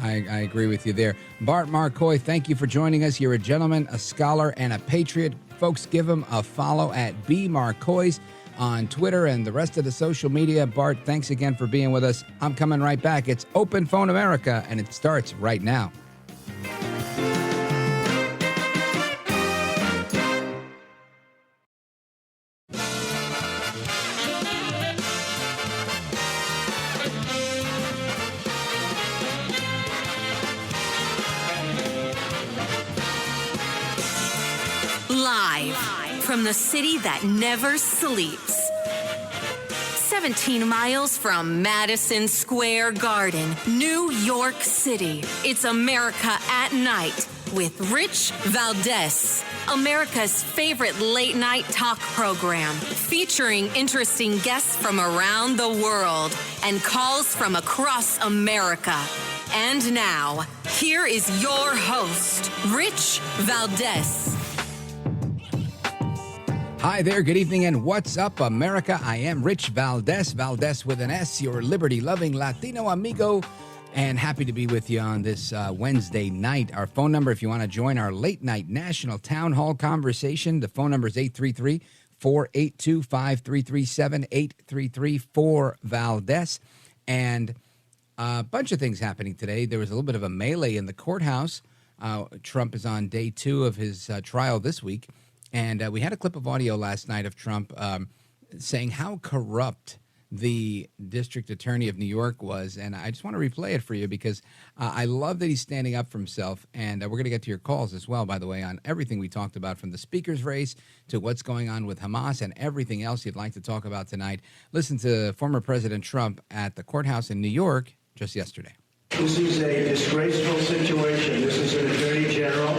[SPEAKER 2] I agree with you there. Bart Marcois, thank you for joining us. You're a gentleman, a scholar, and a patriot. Folks, give him a follow at bmarcois on Twitter and the rest of the social media. Bart, thanks again for being with us. I'm coming right back. It's Open Phone America, and it starts right now.
[SPEAKER 1] Live from the city that never sleeps. 17 miles from Madison Square Garden, New York City. It's America at Night with Rich Valdez, America's favorite late-night talk program, featuring interesting guests from around the world and calls from across America. And now, here is your host, Rich Valdez.
[SPEAKER 2] Hi there, good evening, and what's up, America? I am Rich Valdez, Valdez with an S, your liberty-loving Latino amigo, and happy to be with you on this Wednesday night. Our phone number, if you want to join our late-night national town hall conversation, the phone number is 833-482-5337, 833-4-VALDEZ. And a bunch of things happening today. There was a little bit of a melee in the courthouse. Trump is on day 2 of his trial this week. And we had a clip of audio last night of Trump saying how corrupt the district attorney of New York was. And I just want to replay it for you because I love that he's standing up for himself. And we're going to get to your calls as well, by the way, on everything we talked about, from the speaker's race to what's going on with Hamas and everything else you'd like to talk about tonight. Listen to former President Trump at the courthouse in New York just yesterday.
[SPEAKER 14] This is a disgraceful situation. This is an attorney general,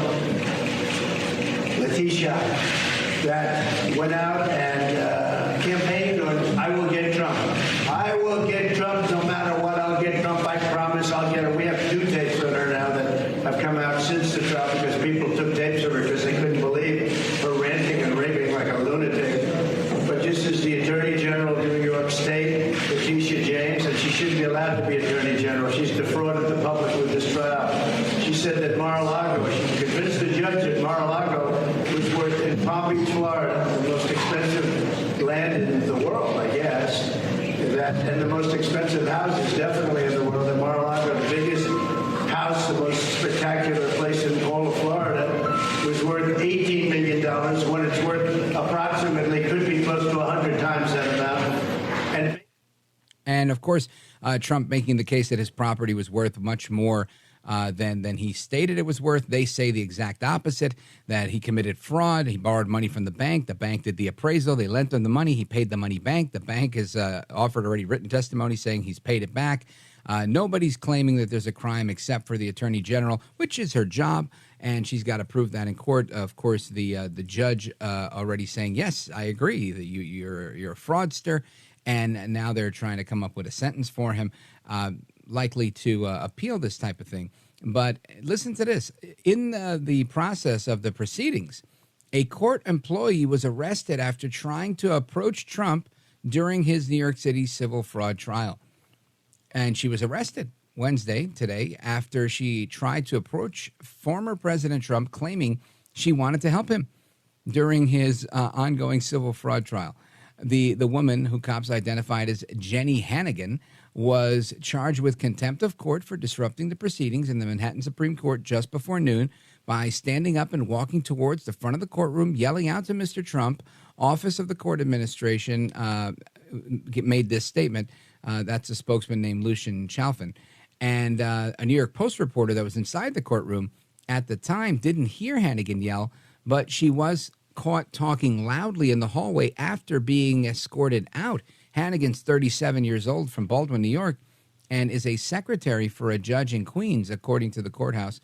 [SPEAKER 14] Letitia, that went out and campaigned on, I will get Trump. I will get Trump no matter what. I'll get Trump. I promise I'll get him. We have 2 tapes on her now that have come out since the trial because people took tapes of her because they couldn't believe her ranting and raving like a lunatic. But just as the Attorney General of New York State, Letitia James, and she shouldn't be allowed to be Attorney General. She's defrauded the public with this trial. She said that Mar-a-Lago, she convinced the judge that Mar-a-Lago was worth, in Palm Beach, Florida, the most expensive land in the world, I guess, and the most expensive houses definitely in the world. And Mar-a-Lago, the biggest house, the most spectacular place in all of Florida, was worth $18 million when it's worth approximately, could be close to 100 times that amount.
[SPEAKER 2] And of course, Trump making the case that his property was worth much more than he stated it was worth. They say the exact opposite, that he committed fraud. He borrowed money from the bank. The bank did the appraisal. They lent him the money. He paid the money back. The bank has offered already written testimony saying he's paid it back. Nobody's claiming that there's a crime except for the Attorney General, which is her job, and she's got to prove that in court. Of course, the judge already saying, yes, I agree that you're a fraudster, and now they're trying to come up with a sentence for him, likely to appeal this type of thing. But listen to this. In the process of the proceedings, a court employee was arrested after trying to approach Trump during his New York City civil fraud trial. And she was arrested Wednesday, today, after she tried to approach former President Trump, claiming she wanted to help him during his ongoing civil fraud trial. The woman, who cops identified as Jenny Hannigan, was charged with contempt of court for disrupting the proceedings in the Manhattan Supreme Court just before noon by standing up and walking towards the front of the courtroom, yelling out to Mr. Trump. Office of the Court Administration made this statement. That's a spokesman named Lucian Chalfin. And a New York Post reporter that was inside the courtroom at the time didn't hear Hannigan yell, but she was caught talking loudly in the hallway after being escorted out. Hannigan's 37 years old, from Baldwin, New York, and is a secretary for a judge in Queens, according to the courthouse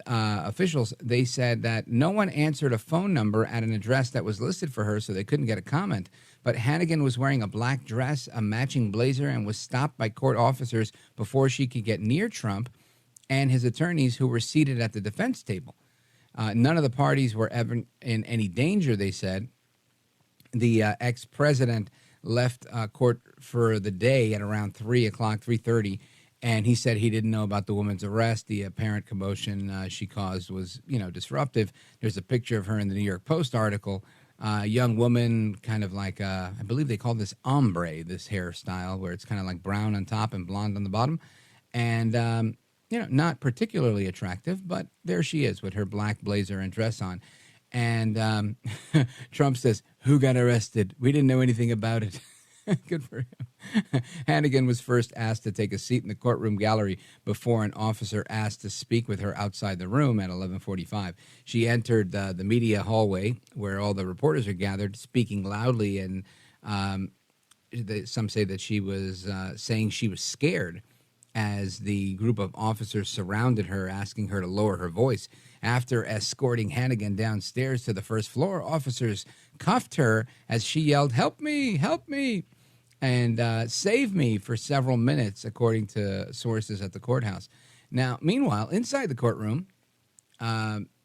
[SPEAKER 2] officials. They said that no one answered a phone number at an address that was listed for her, so they couldn't get a comment. But Hannigan was wearing a black dress, a matching blazer, and was stopped by court officers before she could get near Trump and his attorneys, who were seated at the defense table. None of the parties were ever in any danger, they said. The ex-president left court for the day at around 3:30, and he said he didn't know about the woman's arrest. The apparent commotion she caused was, disruptive. There's a picture of her in the New York Post article. Young woman, kind of like, I believe they call this ombre, this hairstyle, where it's kind of like brown on top and blonde on the bottom. And, not particularly attractive, but there she is with her black blazer and dress on. And Trump says, "Who got arrested? We didn't know anything about it." Good for him. Hannigan was first asked to take a seat in the courtroom gallery before an officer asked to speak with her outside the room at 11:45. She entered the media hallway where all the reporters are gathered, speaking loudly, and some say that she was saying she was scared as the group of officers surrounded her, asking her to lower her voice. After escorting Hannigan downstairs to the first floor, officers cuffed her as she yelled, "Help me, help me," and "Save me" for several minutes, according to sources at the courthouse. Now, meanwhile, inside the courtroom,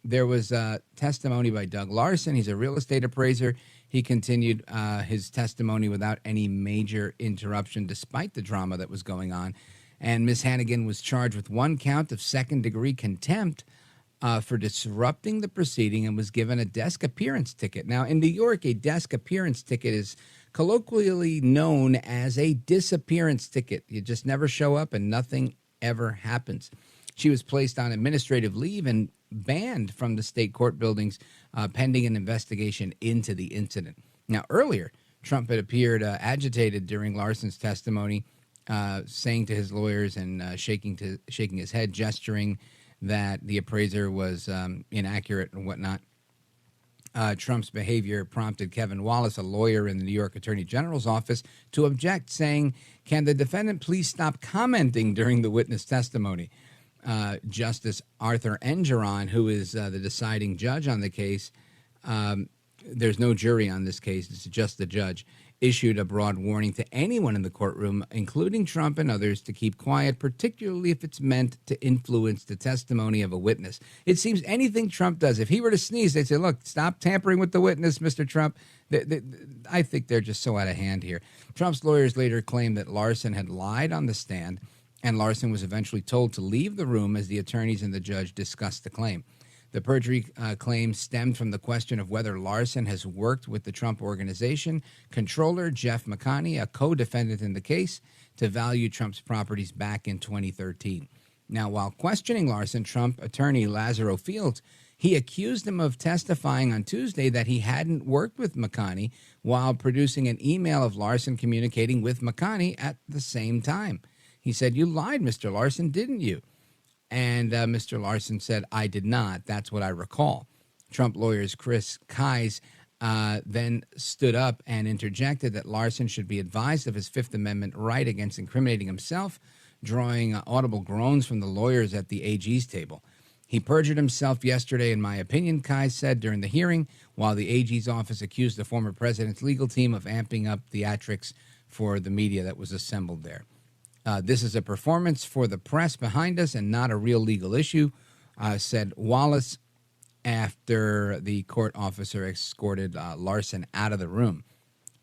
[SPEAKER 2] there was testimony by Doug Larson. He's a real estate appraiser. He continued his testimony without any major interruption, despite the drama that was going on. And Ms. Hannigan was charged with one count of second-degree contempt for disrupting the proceeding and was given a desk appearance ticket. Now, in New York, a desk appearance ticket is colloquially known as a disappearance ticket. You just never show up and nothing ever happens. She was placed on administrative leave and banned from the state court buildings pending an investigation into the incident. Now, earlier, Trump had appeared agitated during Larson's testimony, saying to his lawyers and shaking his head, gesturing that the appraiser was inaccurate and whatnot. Trump's behavior prompted Kevin Wallace, a lawyer in the New York Attorney General's office, to object, saying, "Can the defendant please stop commenting during the witness testimony?" Justice Arthur Engeron, who is the deciding judge on the case, there's no jury on this case, it's just the judge, issued a broad warning to anyone in the courtroom, including Trump and others, to keep quiet, particularly if it's meant to influence the testimony of a witness. It seems anything Trump does, if he were to sneeze, they'd say, "Look, stop tampering with the witness, Mr. Trump." I think they're just so out of hand here. Trump's lawyers later claimed that Larson had lied on the stand, and Larson was eventually told to leave the room as the attorneys and the judge discussed the claim. The perjury claim stemmed from the question of whether Larson has worked with the Trump Organization controller, Jeff McConney, a co-defendant in the case, to value Trump's properties back in 2013. Now, while questioning Larson, Trump attorney Lazaro Fields, he accused him of testifying on Tuesday that he hadn't worked with McConney while producing an email of Larson communicating with McConney at the same time. He said, "You lied, Mr. Larson, didn't you?" And Mr. Larson said, "I did not. That's what I recall." Trump lawyers Chris Kise then stood up and interjected that Larson should be advised of his Fifth Amendment right against incriminating himself, drawing audible groans from the lawyers at the AG's table. "He perjured himself yesterday, in my opinion," Kise said during the hearing, while the AG's office accused the former president's legal team of amping up theatrics for the media that was assembled there. "This is a performance for the press behind us and not a real legal issue," said Wallace after the court officer escorted Larson out of the room.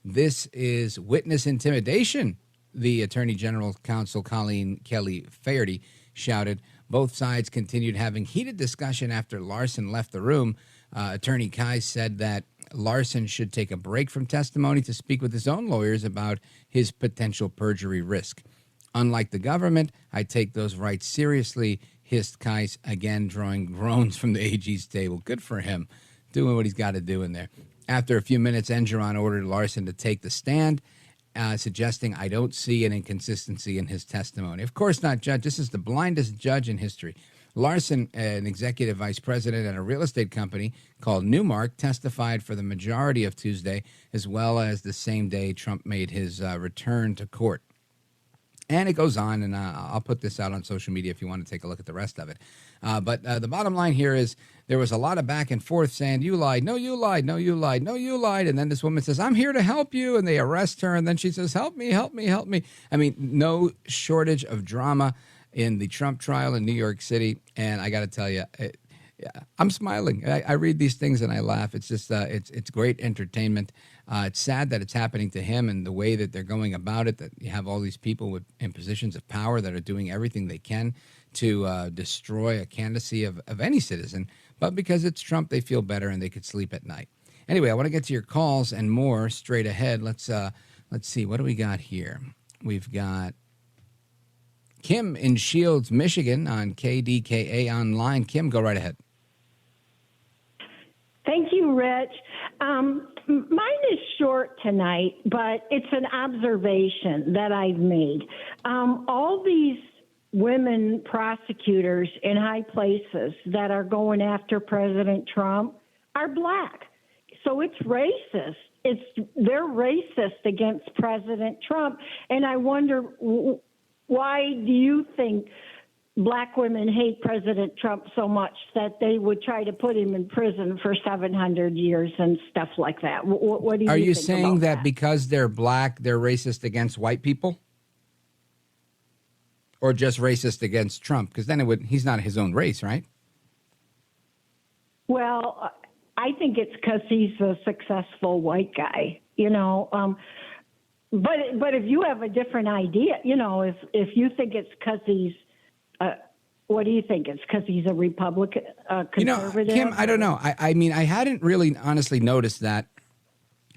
[SPEAKER 2] "This is witness intimidation," the Attorney General's counsel Colleen Kelly Faherty shouted. Both sides continued having heated discussion after Larson left the room. Attorney Kise said that Larson should take a break from testimony to speak with his own lawyers about his potential perjury risk. "Unlike the government, I take those rights seriously," hissed Kise, again drawing groans from the AG's table. Good for him, doing what he's got to do in there. After a few minutes, Engeron ordered Larson to take the stand, suggesting, "I don't see an inconsistency in his testimony." Of course not, Judge. This is the blindest judge in history. Larson, an executive vice president at a real estate company called Newmark, testified for the majority of Tuesday, as well as the same day Trump made his return to court. And it goes on, and I'll put this out on social media if you want to take a look at the rest of it. But the bottom line here is there was a lot of back and forth saying, "You lied, no, you lied, no, you lied, no, you lied." And then this woman says, "I'm here to help you." And they arrest her. And then she says, "Help me, help me, help me." I mean, no shortage of drama in the Trump trial in New York City. And I got to tell you, I'm smiling. I read these things and I laugh. It's just, it's great entertainment. It's sad that it's happening to him and the way that they're going about it, that you have all these people in positions of power that are doing everything they can to destroy a candidacy of any citizen. But because it's Trump, they feel better and they could sleep at night. Anyway, I want to get to your calls and more straight ahead. Let's see. What do we got here? We've got Kim in Shields, Michigan on KDKA Online. Kim, go right ahead.
[SPEAKER 15] Thank you, Rich. Mine is short tonight, but it's an observation that I've made. All these women prosecutors in high places that are going after President Trump are black. So it's racist. They're racist against President Trump. And I wonder, why do you think black women hate President Trump so much that they would try to put him in prison for 700 years and stuff like that. What do you think?
[SPEAKER 2] Are you
[SPEAKER 15] about
[SPEAKER 2] saying that
[SPEAKER 15] that
[SPEAKER 2] because they're black, they're racist against white people? Or just racist against Trump? Because then he's not his own race, right?
[SPEAKER 15] Well, I think it's because he's a successful white guy, But if you have a different idea, if you think it's because he's, what do you think? It's because he's a Republican, conservative?
[SPEAKER 2] Kim, I don't know. I mean, I hadn't really honestly noticed that.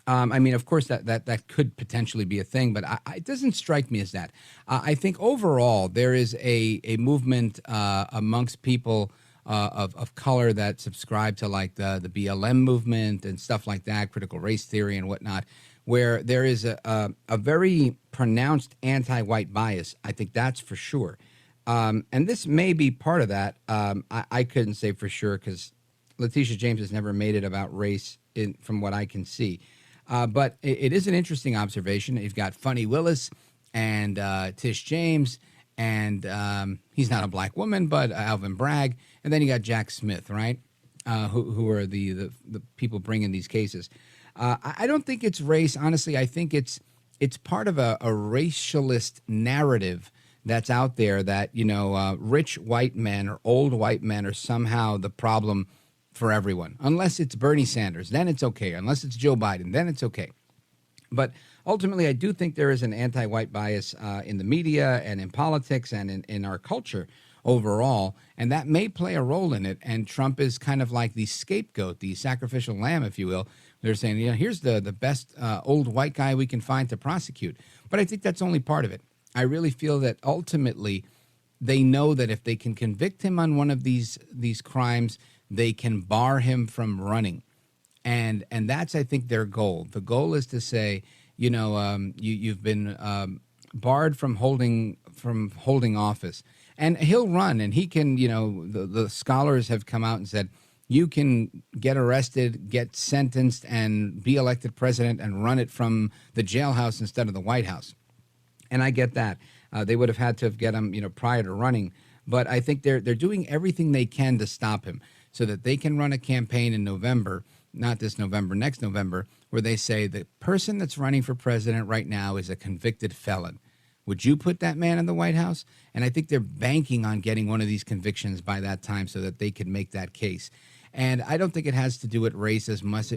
[SPEAKER 2] I mean, of course, that could potentially be a thing, but it doesn't strike me as that. I think overall there is a movement amongst people of color that subscribe to like the BLM movement and stuff like that, critical race theory and whatnot, where there is a very pronounced anti-white bias. I think that's for sure. And this may be part of that. I couldn't say for sure because Letitia James has never made it about race from what I can see. But it is an interesting observation. You've got Funny Willis and Tish James, and he's not a black woman, but Alvin Bragg. And then you got Jack Smith, right, who are the people bringing these cases. I don't think it's race. Honestly, I think it's part of a racialist narrative that's out there that, rich white men or old white men are somehow the problem for everyone. Unless it's Bernie Sanders, then it's okay. Unless it's Joe Biden, then it's okay. But ultimately, I do think there is an anti-white bias in the media and in politics and in our culture overall, and that may play a role in it. And Trump is kind of like the scapegoat, the sacrificial lamb, if you will. They're saying, here's the best old white guy we can find to prosecute. But I think that's only part of it. I really feel that ultimately they know that if they can convict him on one of these crimes, they can bar him from running. And that's, I think, their goal. The goal is to say, you've been barred from holding office. And he'll run, and he can, the scholars have come out and said, you can get arrested, get sentenced, and be elected president and run it from the jailhouse instead of the White House. And I get that. They would have had to get him, prior to running. But I think they're doing everything they can to stop him so that they can run a campaign in November, not this November, next November, where they say the person that's running for president right now is a convicted felon. Would you put that man in the White House? And I think they're banking on getting one of these convictions by that time so that they can make that case. And I don't think it has to do with race as much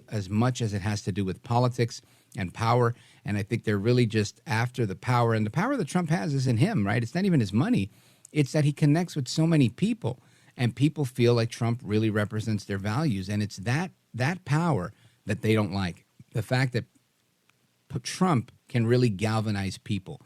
[SPEAKER 2] as it has to do with politics and power. And I think they're really just after the power. And the power that Trump has isn't him, right? It's not even his money. It's that he connects with so many people. And people feel like Trump really represents their values. And it's that power that they don't like. The fact that Trump can really galvanize people.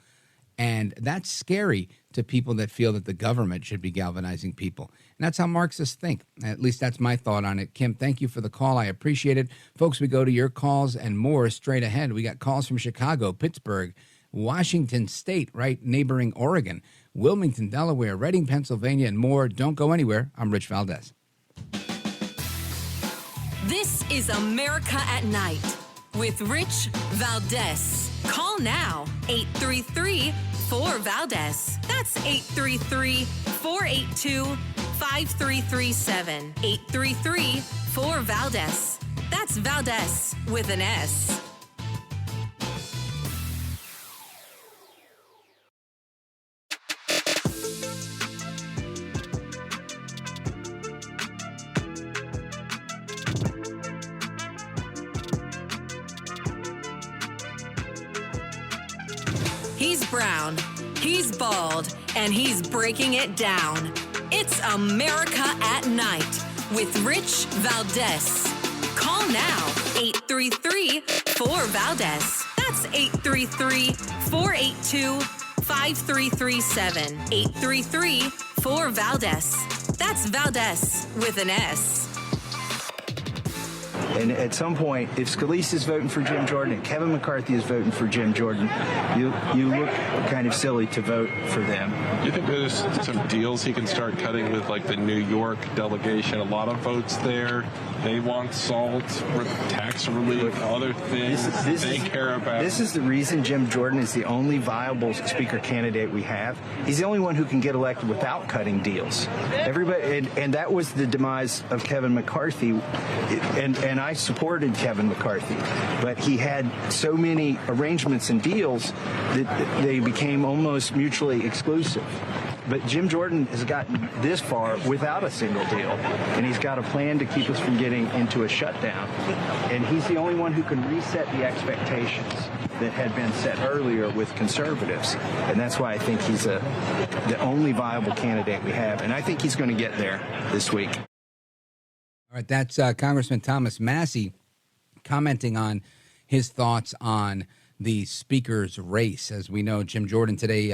[SPEAKER 2] And that's scary to people that feel that the government should be galvanizing people. And that's how Marxists think. At least that's my thought on it. Kim, thank you for the call. I appreciate it. Folks, we go to your calls and more straight ahead. We got calls from Chicago, Pittsburgh, Washington State, right neighboring Oregon, Wilmington, Delaware, Reading, Pennsylvania, and more. Don't go anywhere. I'm Rich Valdez.
[SPEAKER 1] This is America at Night with Rich Valdez. Call now, 833-4-VALDEZ. That's 833-482-5337. 833-4-VALDEZ. That's Valdez with an S. He's brown, he's bald, and he's breaking it down. It's America at Night with Rich Valdez. Call now, 833-4-VALDEZ. That's 833-482-5337. 833-4-VALDEZ. That's Valdez with an S.
[SPEAKER 16] And at some point, if Scalise is voting for Jim Jordan and Kevin McCarthy is voting for Jim Jordan, you look kind of silly to vote for them.
[SPEAKER 17] Do you think there's some deals he can start cutting with, like the New York delegation? A lot of votes there. They want salt, tax relief, other things they care about.
[SPEAKER 16] This is the reason Jim Jordan is the only viable speaker candidate we have. He's the only one who can get elected without cutting deals. Everybody, and that was the demise of Kevin McCarthy. And I supported Kevin McCarthy, but he had so many arrangements and deals that they became almost mutually exclusive. But Jim Jordan has gotten this far without a single deal, and he's got a plan to keep us from getting into a shutdown. And he's the only one who can reset the expectations that had been set earlier with conservatives. And that's why I think he's the only viable candidate we have. And I think he's going to get there this week.
[SPEAKER 2] All right, that's Congressman Thomas Massie commenting on his thoughts on the speaker's race. As we know, Jim Jordan today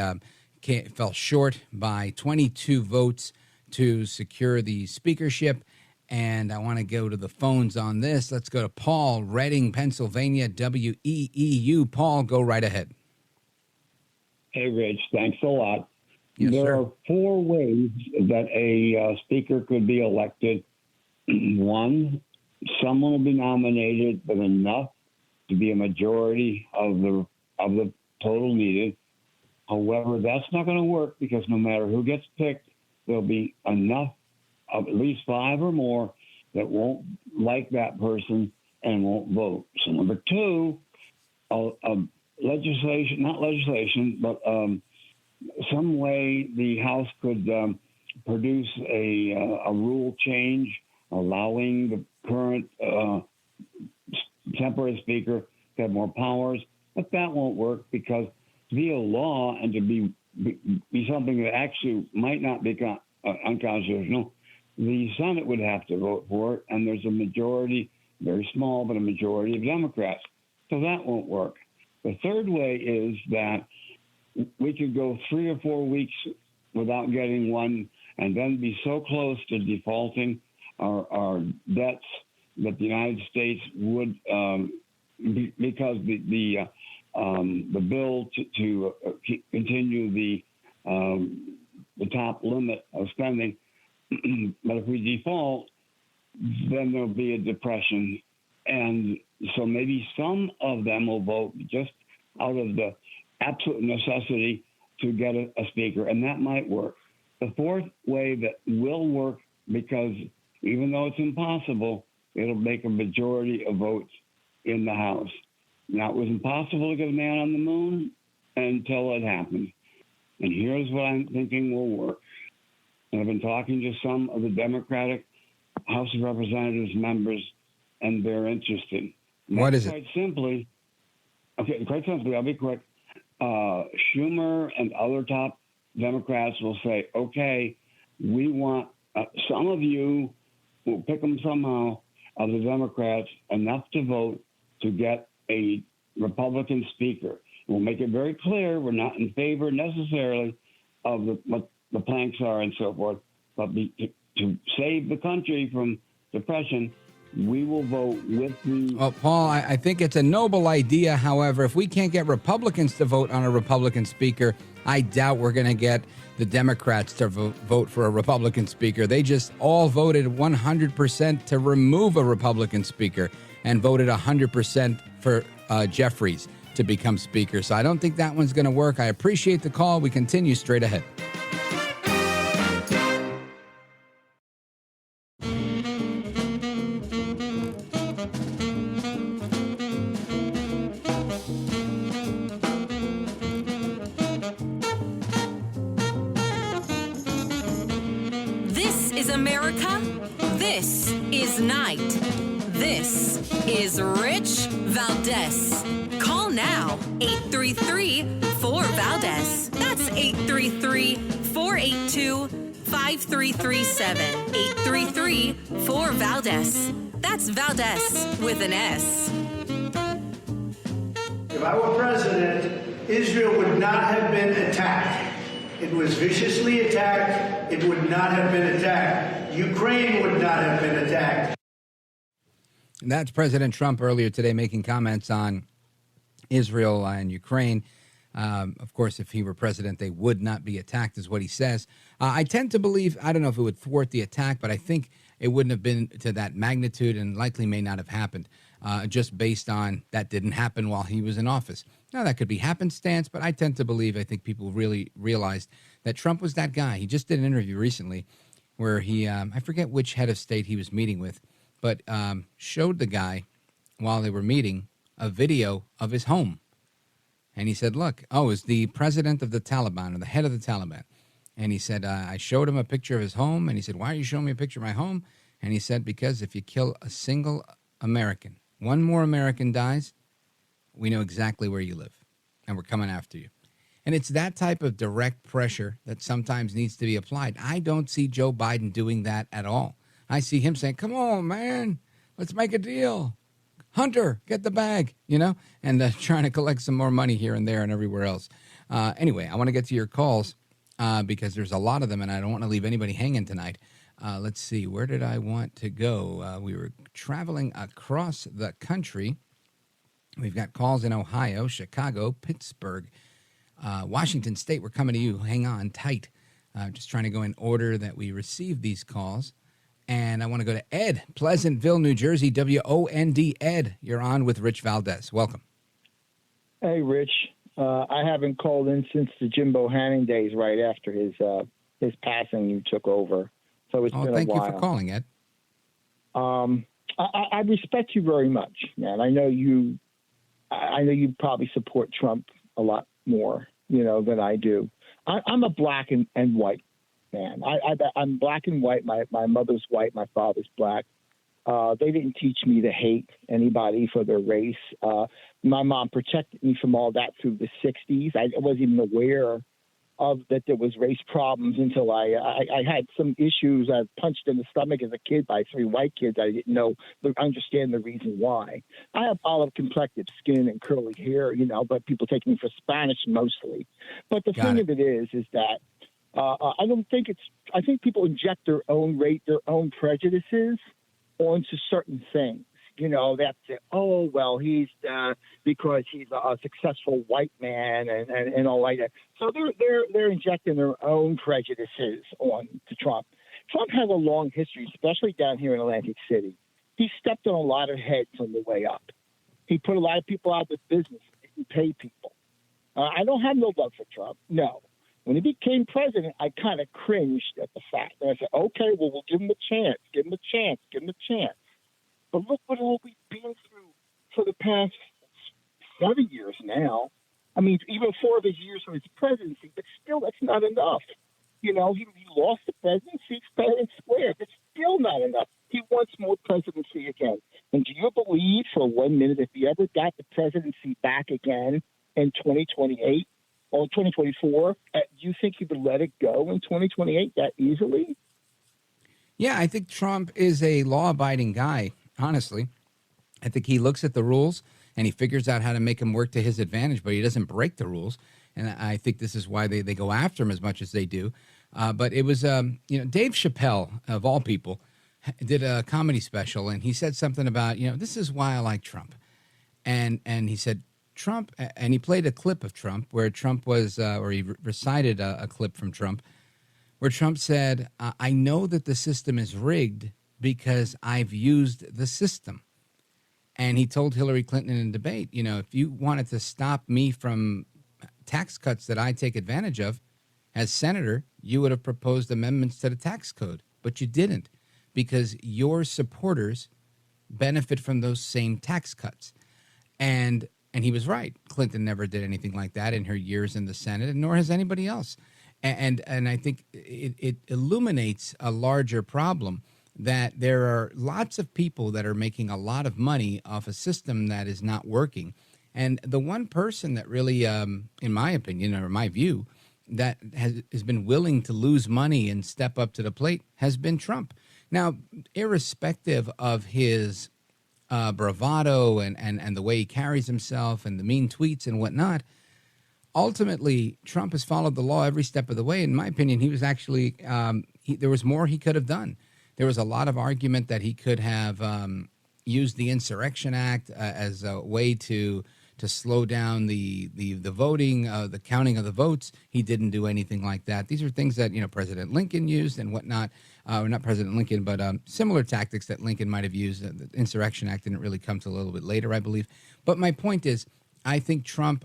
[SPEAKER 2] fell short by 22 votes to secure the speakership. And I want to go to the phones on this. Let's go to Paul, Reading, Pennsylvania, WEEU. Paul, go right ahead.
[SPEAKER 18] Hey, Rich, thanks a lot.
[SPEAKER 2] Yes,
[SPEAKER 18] there
[SPEAKER 2] sir.
[SPEAKER 18] are 4 ways that a speaker could be elected. 1, someone will be nominated with enough to be a majority of the total needed. However, that's not going to work because no matter who gets picked, there'll be enough of at least 5 or more that won't like that person and won't vote. So number 2, legislation, not legislation, but some way the House could produce a rule change allowing the current temporary speaker to have more powers. But that won't work because to be a law and to be something that actually might not be unconstitutional, the Senate would have to vote for it, and there's a majority, very small, but a majority of Democrats. So that won't work. The third way is that we could go 3 or 4 weeks without getting one and then be so close to defaulting our debts that the United States would, because the bill to continue the top limit of spending, but if we default, then there'll be a depression. And so maybe some of them will vote just out of the absolute necessity to get a speaker, and that might work. The fourth way that will work, because even though it's impossible, it'll make a majority of votes in the House. Now, it was impossible to get a man on the moon until it happened. And here's what I'm thinking will work. And I've been talking to some of the Democratic House of Representatives members, and they're interested.
[SPEAKER 2] What is it?
[SPEAKER 18] Quite simply, I'll be quick. Schumer and other top Democrats will say, okay, we want some of you, we'll pick them somehow, of the Democrats, enough to vote to get a Republican speaker. We'll make it very clear we're not in favor necessarily of what the planks are and so forth, but to save the country from depression, we will vote with the...
[SPEAKER 2] Well, Paul, I think it's a noble idea. However, if we can't get Republicans to vote on a Republican speaker, I doubt we're going to get the Democrats to vote for a Republican speaker. They just all voted 100% to remove a Republican speaker and voted 100% for Jeffries to become speaker. So I don't think that one's going to work. I appreciate the call. We continue straight ahead.
[SPEAKER 1] This is America. This is Night. This is Rich Valdez. Call now, 833-4-VALDEZ. That's 833-482-5337. 833-4-VALDEZ. That's Valdez with an S.
[SPEAKER 14] If I were president, Israel would not have been attacked. It was viciously attacked. It would not have been attacked. Ukraine would not have been attacked.
[SPEAKER 2] That's President Trump earlier today making comments on Israel and Ukraine. Of course, if he were president, they would not be attacked, is what he says. I tend to believe, I don't know if it would thwart the attack, but I think it wouldn't have been to that magnitude and likely may not have happened just based on that didn't happen while he was in office. Now, that could be happenstance, but I tend to believe, I think people really realized that Trump was that guy. He just did an interview recently where he, I forget which head of state he was meeting with, but showed the guy while they were meeting a video of his home. And he said, look, it's the president of the Taliban or the head of the Taliban. And he said, I showed him a picture of his home. And he said, why are you showing me a picture of my home? And he said, because if you kill a single American, one more American dies, we know exactly where you live. And we're coming after you. And it's that type of direct pressure that sometimes needs to be applied. I don't see Joe Biden doing that at all. I see him saying, come on, man, let's make a deal. Hunter, get the bag, and trying to collect some more money here and there and everywhere else. Anyway, I want to get to your calls because there's a lot of them, and I don't want to leave anybody hanging tonight. Let's see, where did I want to go? We were traveling across the country. We've got calls in Ohio, Chicago, Pittsburgh, Washington State. We're coming to you. Hang on tight. Just trying to go in order that we receive these calls. And I want to go to Ed, Pleasantville, New Jersey, WOND. Ed, you're on with Rich Valdez. Welcome.
[SPEAKER 19] Hey, Rich. I haven't called in since the Jim Bohannon days right after his passing. You took over. So it's been a while.
[SPEAKER 2] Thank you for calling, Ed.
[SPEAKER 19] I respect you very much, man. I know you probably support Trump a lot more, than I do. I'm a black and white man. I'm black and white. My mother's white. My father's black. They didn't teach me to hate anybody for their race. My mom protected me from all that through the 60s. I wasn't even aware of that there was race problems until I had some issues. I was punched in the stomach as a kid by 3 white kids. I didn't understand the reason why. I have olive complected skin and curly hair, but people take me for Spanish mostly. But the thing of it is that I think people inject their own prejudices onto certain things. That's it. Oh, well, he's because he's a successful white man and all like that. So they're injecting their own prejudices on to Trump. Trump has a long history, especially down here in Atlantic City. He stepped on a lot of heads on the way up. He put a lot of people out of business. He didn't pay people. I don't have no love for Trump. No. When he became president, I kind of cringed at the fact. And I said, okay, well, we'll give him a chance. Give him a chance. Give him a chance. But look what all we've been through for the past 7 years now. I mean, even 4 of his years of his presidency, but still that's not enough. He lost the presidency fair and square. It's still not enough. He wants more presidency again. And do you believe for 1 minute if he ever got the presidency back again in 2028 or 2024, do you think he would let it go in 2028 that easily?
[SPEAKER 2] Yeah, I think Trump is a law-abiding guy, honestly. I think he looks at the rules and he figures out how to make them work to his advantage, but he doesn't break the rules. And I think this is why they go after him as much as they do. But it was, Dave Chappelle, of all people, did a comedy special, and he said something about, this is why I like Trump. And he said, Trump, and he played a clip of Trump where Trump was, or he recited a clip from Trump, where Trump said, I know that the system is rigged because I've used the system. And he told Hillary Clinton in a debate, if you wanted to stop me from tax cuts that I take advantage of as senator, you would have proposed amendments to the tax code. But you didn't, because your supporters benefit from those same tax cuts. And he was right. Clinton never did anything like that in her years in the Senate, and nor has anybody else. And I think it illuminates a larger problem, that there are lots of people that are making a lot of money off a system that is not working. And the one person that really, in my opinion, or my view, that has been willing to lose money and step up to the plate has been Trump. Now, irrespective of his bravado and the way he carries himself and the mean tweets and whatnot, ultimately, Trump has followed the law every step of the way. In my opinion, he was actually, there was more he could have done. There was a lot of argument that he could have used the Insurrection Act as a way to slow down the voting, the counting of the votes. He didn't do anything like that. These are things that, President Lincoln used and whatnot. Not President Lincoln, but similar tactics that Lincoln might have used. The Insurrection Act didn't really come till a little bit later, I believe. But my point is, I think Trump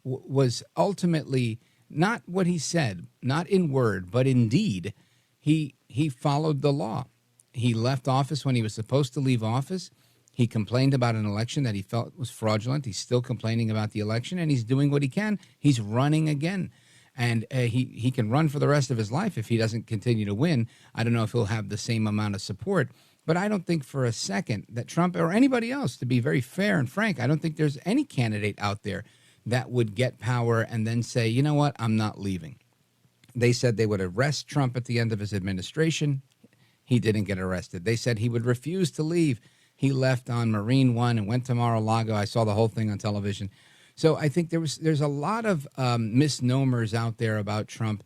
[SPEAKER 2] was ultimately not what he said, not in word, but in deed. He followed the law. He left office when he was supposed to leave office. He complained about an election that he felt was fraudulent. He's still complaining about the election, and he's doing what he can. He's running again. And he can run for the rest of his life if he doesn't continue to win. I don't know if he'll have the same amount of support. But I don't think for a second that Trump or anybody else, to be very fair and frank, I don't think there's any candidate out there that would get power and then say, you know what, I'm not leaving. They said they would arrest Trump at the end of his administration. He didn't get arrested. They said he would refuse to leave. He left on Marine One and went to Mar-a-Lago. I saw the whole thing on television. So I think there's a lot of misnomers out there about Trump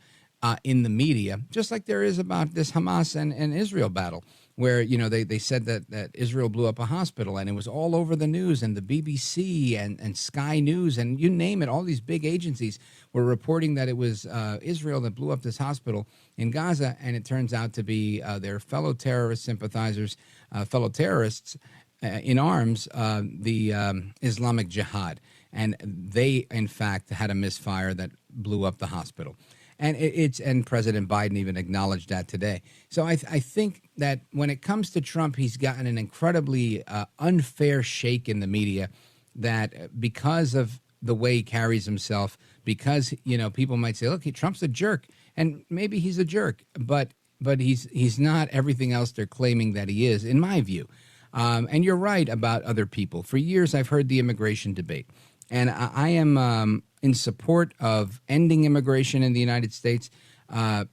[SPEAKER 2] in the media, just like there is about this Hamas and Israel battle, where they said that Israel blew up a hospital, and it was all over the news, and the BBC and Sky News and you name it, all these big agencies were reporting that it was Israel that blew up this hospital in Gaza, and it turns out to be their fellow terrorist sympathizers, fellow terrorists in arms, the Islamic Jihad. And they, in fact, had a misfire that blew up the hospital. And and President Biden even acknowledged that today. So I think that when it comes to Trump, he's gotten an incredibly unfair shake in the media, that because of the way he carries himself, because people might say, look, Trump's a jerk, and maybe he's a jerk, but he's not everything else they're claiming that he is, in my view. And you're right about other people. For years, I've heard the immigration debate. And I am in support of ending immigration in the United States, at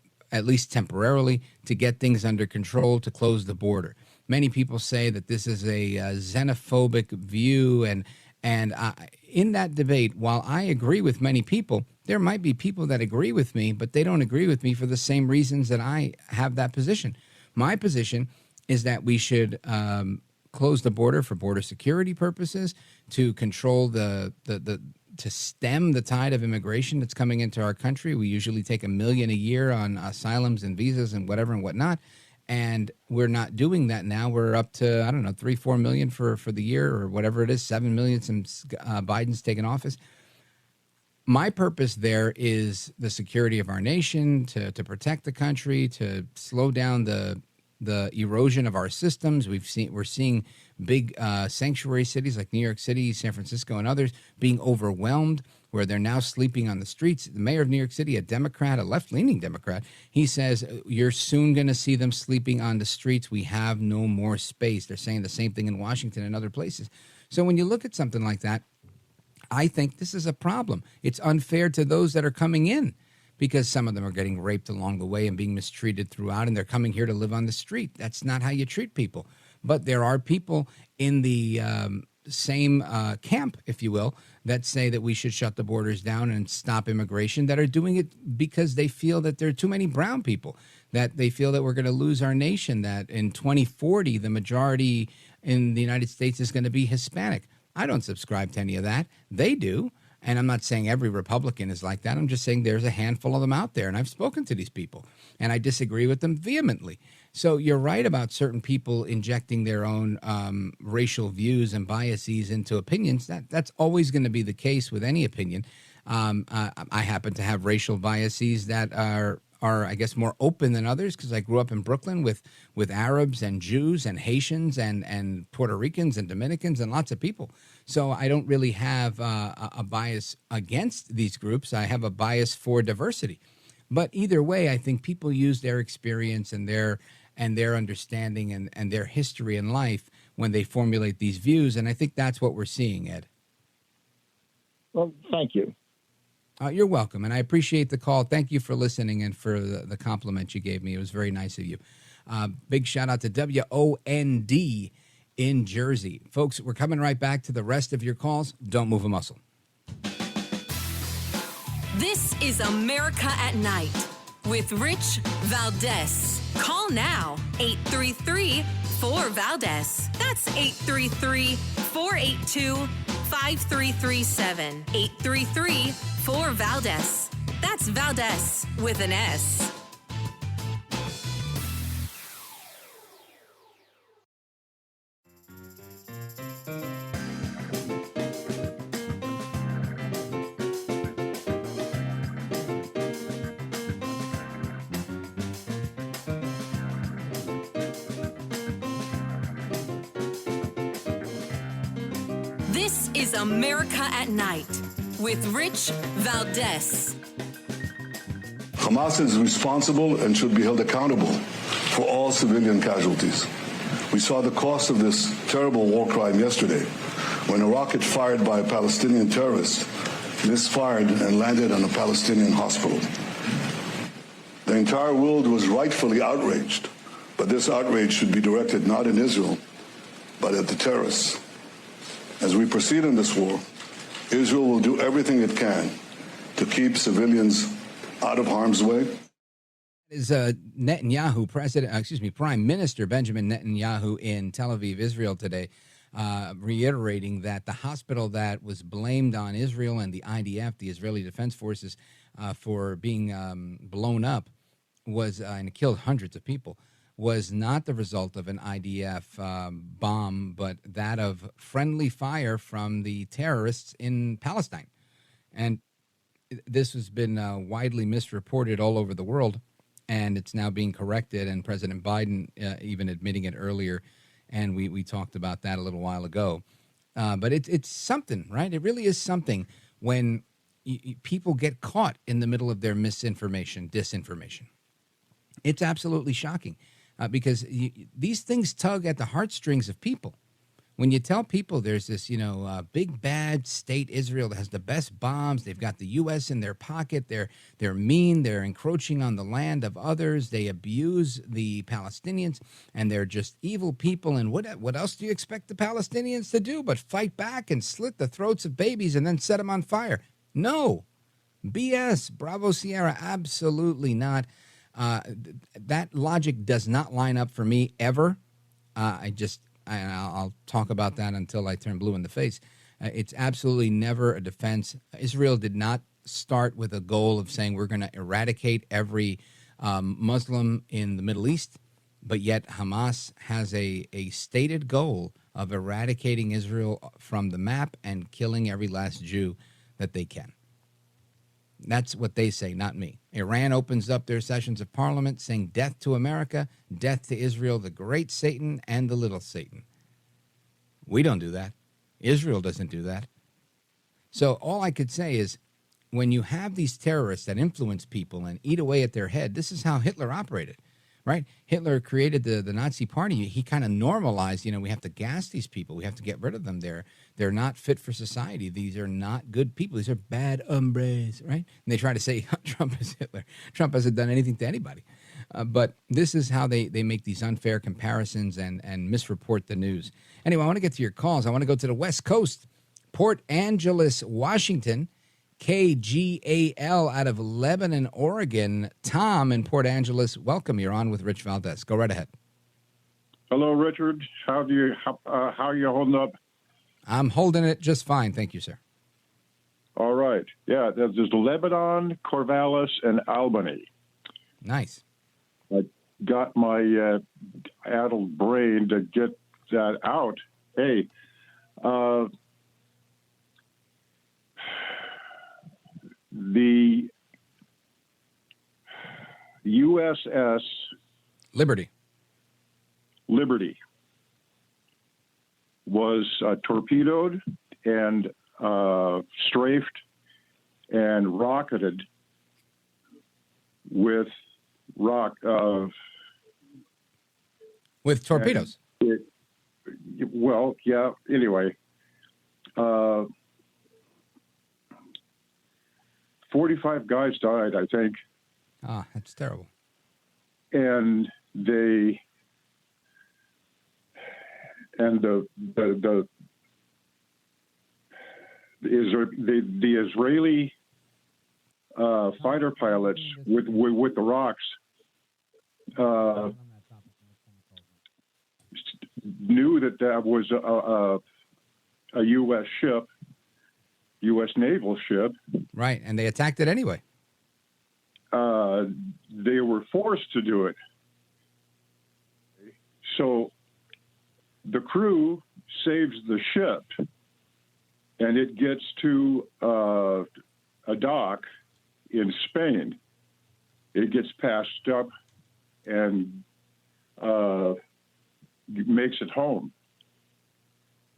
[SPEAKER 2] least temporarily, to get things under control, to close the border. Many people say that this is a xenophobic view. And in that debate, while I agree with many people, there might be people that agree with me, but they don't agree with me for the same reasons that I have that position. My position is that we should close the border for border security purposes, to control to stem the tide of immigration that's coming into our country. We usually take 1 million a year on asylums and visas and whatever and whatnot, and we're not doing that now. We're up to 3-4 million for the year, or whatever it is, 7 million since Biden's taken office. My purpose there is the security of our nation, to protect the country, to slow down the erosion of our systems. We're seeing big sanctuary cities like New York City, San Francisco, and others being overwhelmed, where they're now sleeping on the streets. The mayor of New York City, a Democrat, a left-leaning Democrat, he says, you're soon going to see them sleeping on the streets. We have no more space. They're saying the same thing in Washington and other places. So when you look at something like that, I think this is a problem. It's unfair to those that are coming in, because some of them are getting raped along the way and being mistreated throughout, and they're coming here to live on the street. That's not how you treat people. But there are people in the same camp, if you will, that say that we should shut the borders down and stop immigration, that are doing it because they feel that there are too many brown people, that they feel that we're going to lose our nation, that in 2040, the majority in the United States is going to be Hispanic. I don't subscribe to any of that. They do. And I'm not saying every Republican is like that. I'm just saying there's a handful of them out there. And I've spoken to these people, and I disagree with them vehemently. So you're right about certain people injecting their own racial views and biases into opinions. That's always going to be the case with any opinion. I happen to have racial biases that are I guess, more open than others, because I grew up in Brooklyn with Arabs and Jews and Haitians and Puerto Ricans and Dominicans and lots of people. So I don't really have a bias against these groups. I have a bias for diversity. But either way, I think people use their experience and their understanding and their history in life when they formulate these views. And I think that's what we're seeing, Ed.
[SPEAKER 19] Well, thank you.
[SPEAKER 2] You're welcome, and I appreciate the call. Thank you for listening and for the compliment you gave me. It was very nice of you. Big shout out to WOND in Jersey. Folks, we're coming right back to the rest of your calls. Don't move a muscle.
[SPEAKER 1] This is America at Night with Rich Valdez. Call now, 833 4Valdez. That's 833-482-5337. 833-4Valdez. That's Valdez with an S. This is America at Night with Rich Valdez.
[SPEAKER 20] Hamas is responsible and should be held accountable for all civilian casualties. We saw the cost of this terrible war crime yesterday when a rocket fired by a Palestinian terrorist misfired and landed on a Palestinian hospital. The entire world was rightfully outraged, but this outrage should be directed not at Israel, but at the terrorists. As we proceed in this war, Israel will do everything it can to keep civilians out of harm's way.
[SPEAKER 2] Is Netanyahu, Prime Minister Benjamin Netanyahu in Tel Aviv, Israel today, reiterating that the hospital that was blamed on Israel and the IDF, the Israeli Defense Forces, for being blown up and it killed hundreds of people, was not the result of an IDF bomb, but that of friendly fire from the terrorists in Palestine. And this has been widely misreported all over the world, and it's now being corrected, and President Biden even admitting it earlier, and we talked about that a little while ago. But it's something, right? It really is something when people get caught in the middle of their disinformation. It's absolutely shocking. Because these things tug at the heartstrings of people. When you tell people there's this, big bad state Israel that has the best bombs, they've got the U.S. in their pocket, they're mean, they're encroaching on the land of others, they abuse the Palestinians, and they're just evil people. And what else do you expect the Palestinians to do but fight back and slit the throats of babies and then set them on fire? No. BS. Bravo, Sierra. Absolutely not. That logic does not line up for me ever. I'll talk about that until I turn blue in the face. It's absolutely never a defense. Israel did not start with a goal of saying we're going to eradicate every Muslim in the Middle East, but yet Hamas has a stated goal of eradicating Israel from the map and killing every last Jew that they can. That's what they say, not me. Iran opens up their sessions of parliament saying death to America, death to Israel, the great Satan and the little Satan. We don't do that. Israel doesn't do that. So all I could say is when you have these terrorists that influence people and eat away at their head, this is how Hitler operated, right? Hitler created the Nazi Party. He kind of normalized, we have to gas these people. We have to get rid of them. They're not fit for society. These are not good people. These are bad hombres, right? And they try to say Trump is Hitler. Trump hasn't done anything to anybody. But this is how they make these unfair comparisons and misreport the news. Anyway, I want to get to your calls. I want to go to the West Coast, Port Angeles, Washington, KGAL out of Lebanon, Oregon. Tom in Port Angeles, welcome. You're on with Rich Valdez. Go right ahead.
[SPEAKER 21] Hello, Richard. How are you holding up?
[SPEAKER 2] I'm holding it just fine. Thank you, sir.
[SPEAKER 21] All right. Yeah, there's Lebanon, Corvallis, and Albany.
[SPEAKER 2] Nice.
[SPEAKER 21] I got my addled brain to get that out. Hey, the USS
[SPEAKER 2] Liberty
[SPEAKER 21] was torpedoed and strafed and rocketed with
[SPEAKER 2] torpedoes.
[SPEAKER 21] Anyway, 45 guys died, I think.
[SPEAKER 2] Ah, that's terrible.
[SPEAKER 21] And the Israeli fighter pilots with the rocks knew that was a U.S. ship, U.S. naval ship.
[SPEAKER 2] Right, and they attacked it anyway.
[SPEAKER 21] They were forced to do it. So the crew saves the ship, and it gets to a dock in Spain. It gets passed up and makes it home.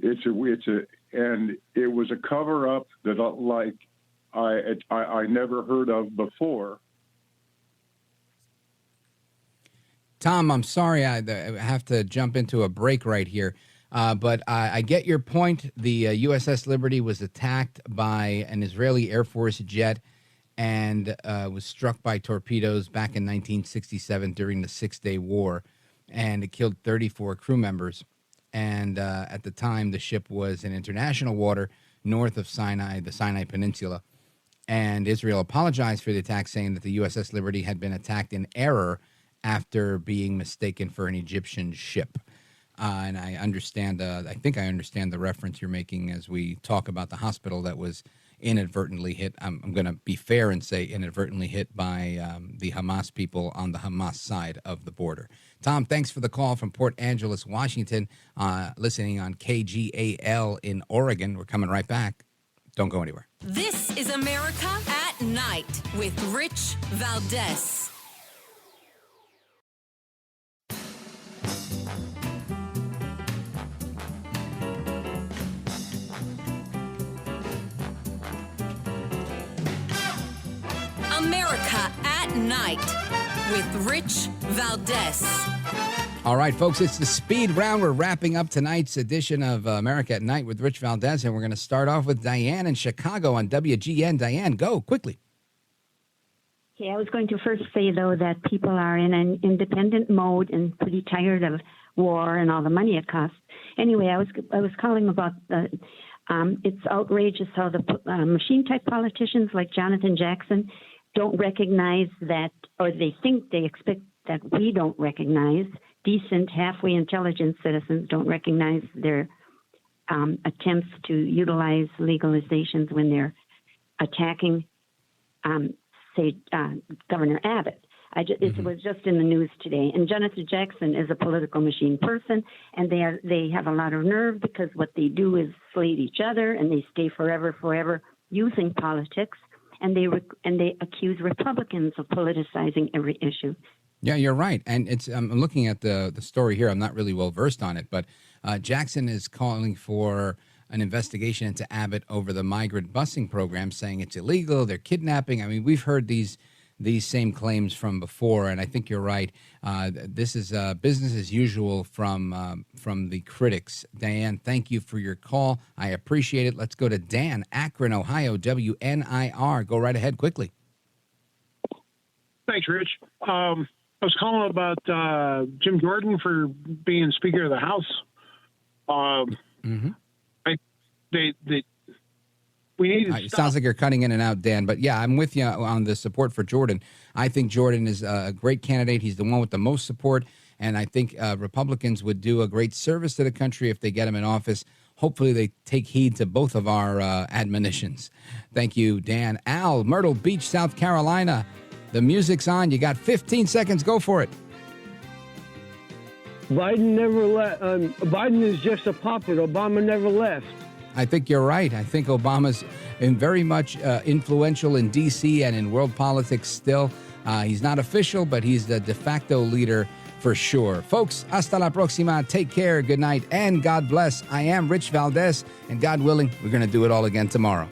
[SPEAKER 21] And it was a cover up that like I never heard of before.
[SPEAKER 2] Tom, I'm sorry, I have to jump into a break right here, but I get your point. The USS Liberty was attacked by an Israeli Air Force jet and was struck by torpedoes back in 1967 during the Six-Day War, and it killed 34 crew members. And at the time, the ship was in international water north of Sinai, the Sinai Peninsula, and Israel apologized for the attack, saying that the USS Liberty had been attacked in error after being mistaken for an Egyptian ship. And I understand, I think I understand the reference you're making as we talk about the hospital that was inadvertently hit. I'm going to be fair and say inadvertently hit by the Hamas people on the Hamas side of the border. Tom, thanks for the call from Port Angeles, Washington, listening on KGAL in Oregon. We're coming right back. Don't go anywhere.
[SPEAKER 1] This is America at Night with Rich Valdez. America at Night with Rich Valdez.
[SPEAKER 2] All right, folks, it's the speed round. We're wrapping up tonight's edition of America at Night with Rich Valdez, and we're going to start off with Diane in Chicago on WGN. Diane, go quickly.
[SPEAKER 4] Okay, I was going to first say, though, that people are in an independent mode and pretty tired of war and all the money it costs. Anyway, I was calling about it's outrageous how the machine-type politicians like Jonathan Jackson don't recognize that, or they expect that we don't recognize. Decent, halfway intelligent citizens don't recognize their attempts to utilize legalizations when they're attacking, say, Governor Abbott. It was just in the news today. And Jonathan Jackson is a political machine person, and they have a lot of nerve because what they do is slate each other, and they stay forever using politics, and they accuse Republicans of politicizing every issue.
[SPEAKER 2] Yeah, you're right. And I'm looking at the story here. I'm not really well versed on it, but Jackson is calling for an investigation into Abbott over the migrant busing program, saying it's illegal, they're kidnapping. I mean, we've heard these same claims from before, and I think you're right. This is business as usual from the critics. Diane, thank you for your call. I appreciate it. Let's go to Dan, Akron, Ohio, WNIR. Go right ahead quickly.
[SPEAKER 22] Thanks, Rich. I was calling about Jim Jordan for being Speaker of the House. We need to
[SPEAKER 2] It sounds like you're cutting in and out, Dan. But, yeah, I'm with you on the support for Jordan. I think Jordan is a great candidate. He's the one with the most support. And I think Republicans would do a great service to the country if they get him in office. Hopefully they take heed to both of our admonitions. Thank you, Dan. Al, Myrtle Beach, South Carolina. The music's on. You got 15 seconds. Go for it.
[SPEAKER 23] Biden is just a puppet. Obama never left.
[SPEAKER 2] I think you're right. I think Obama's very much influential in D.C. and in world politics still. He's not official, but he's the de facto leader for sure. Folks, hasta la próxima. Take care. Good night, and God bless. I am Rich Valdez, and God willing, we're going to do it all again tomorrow.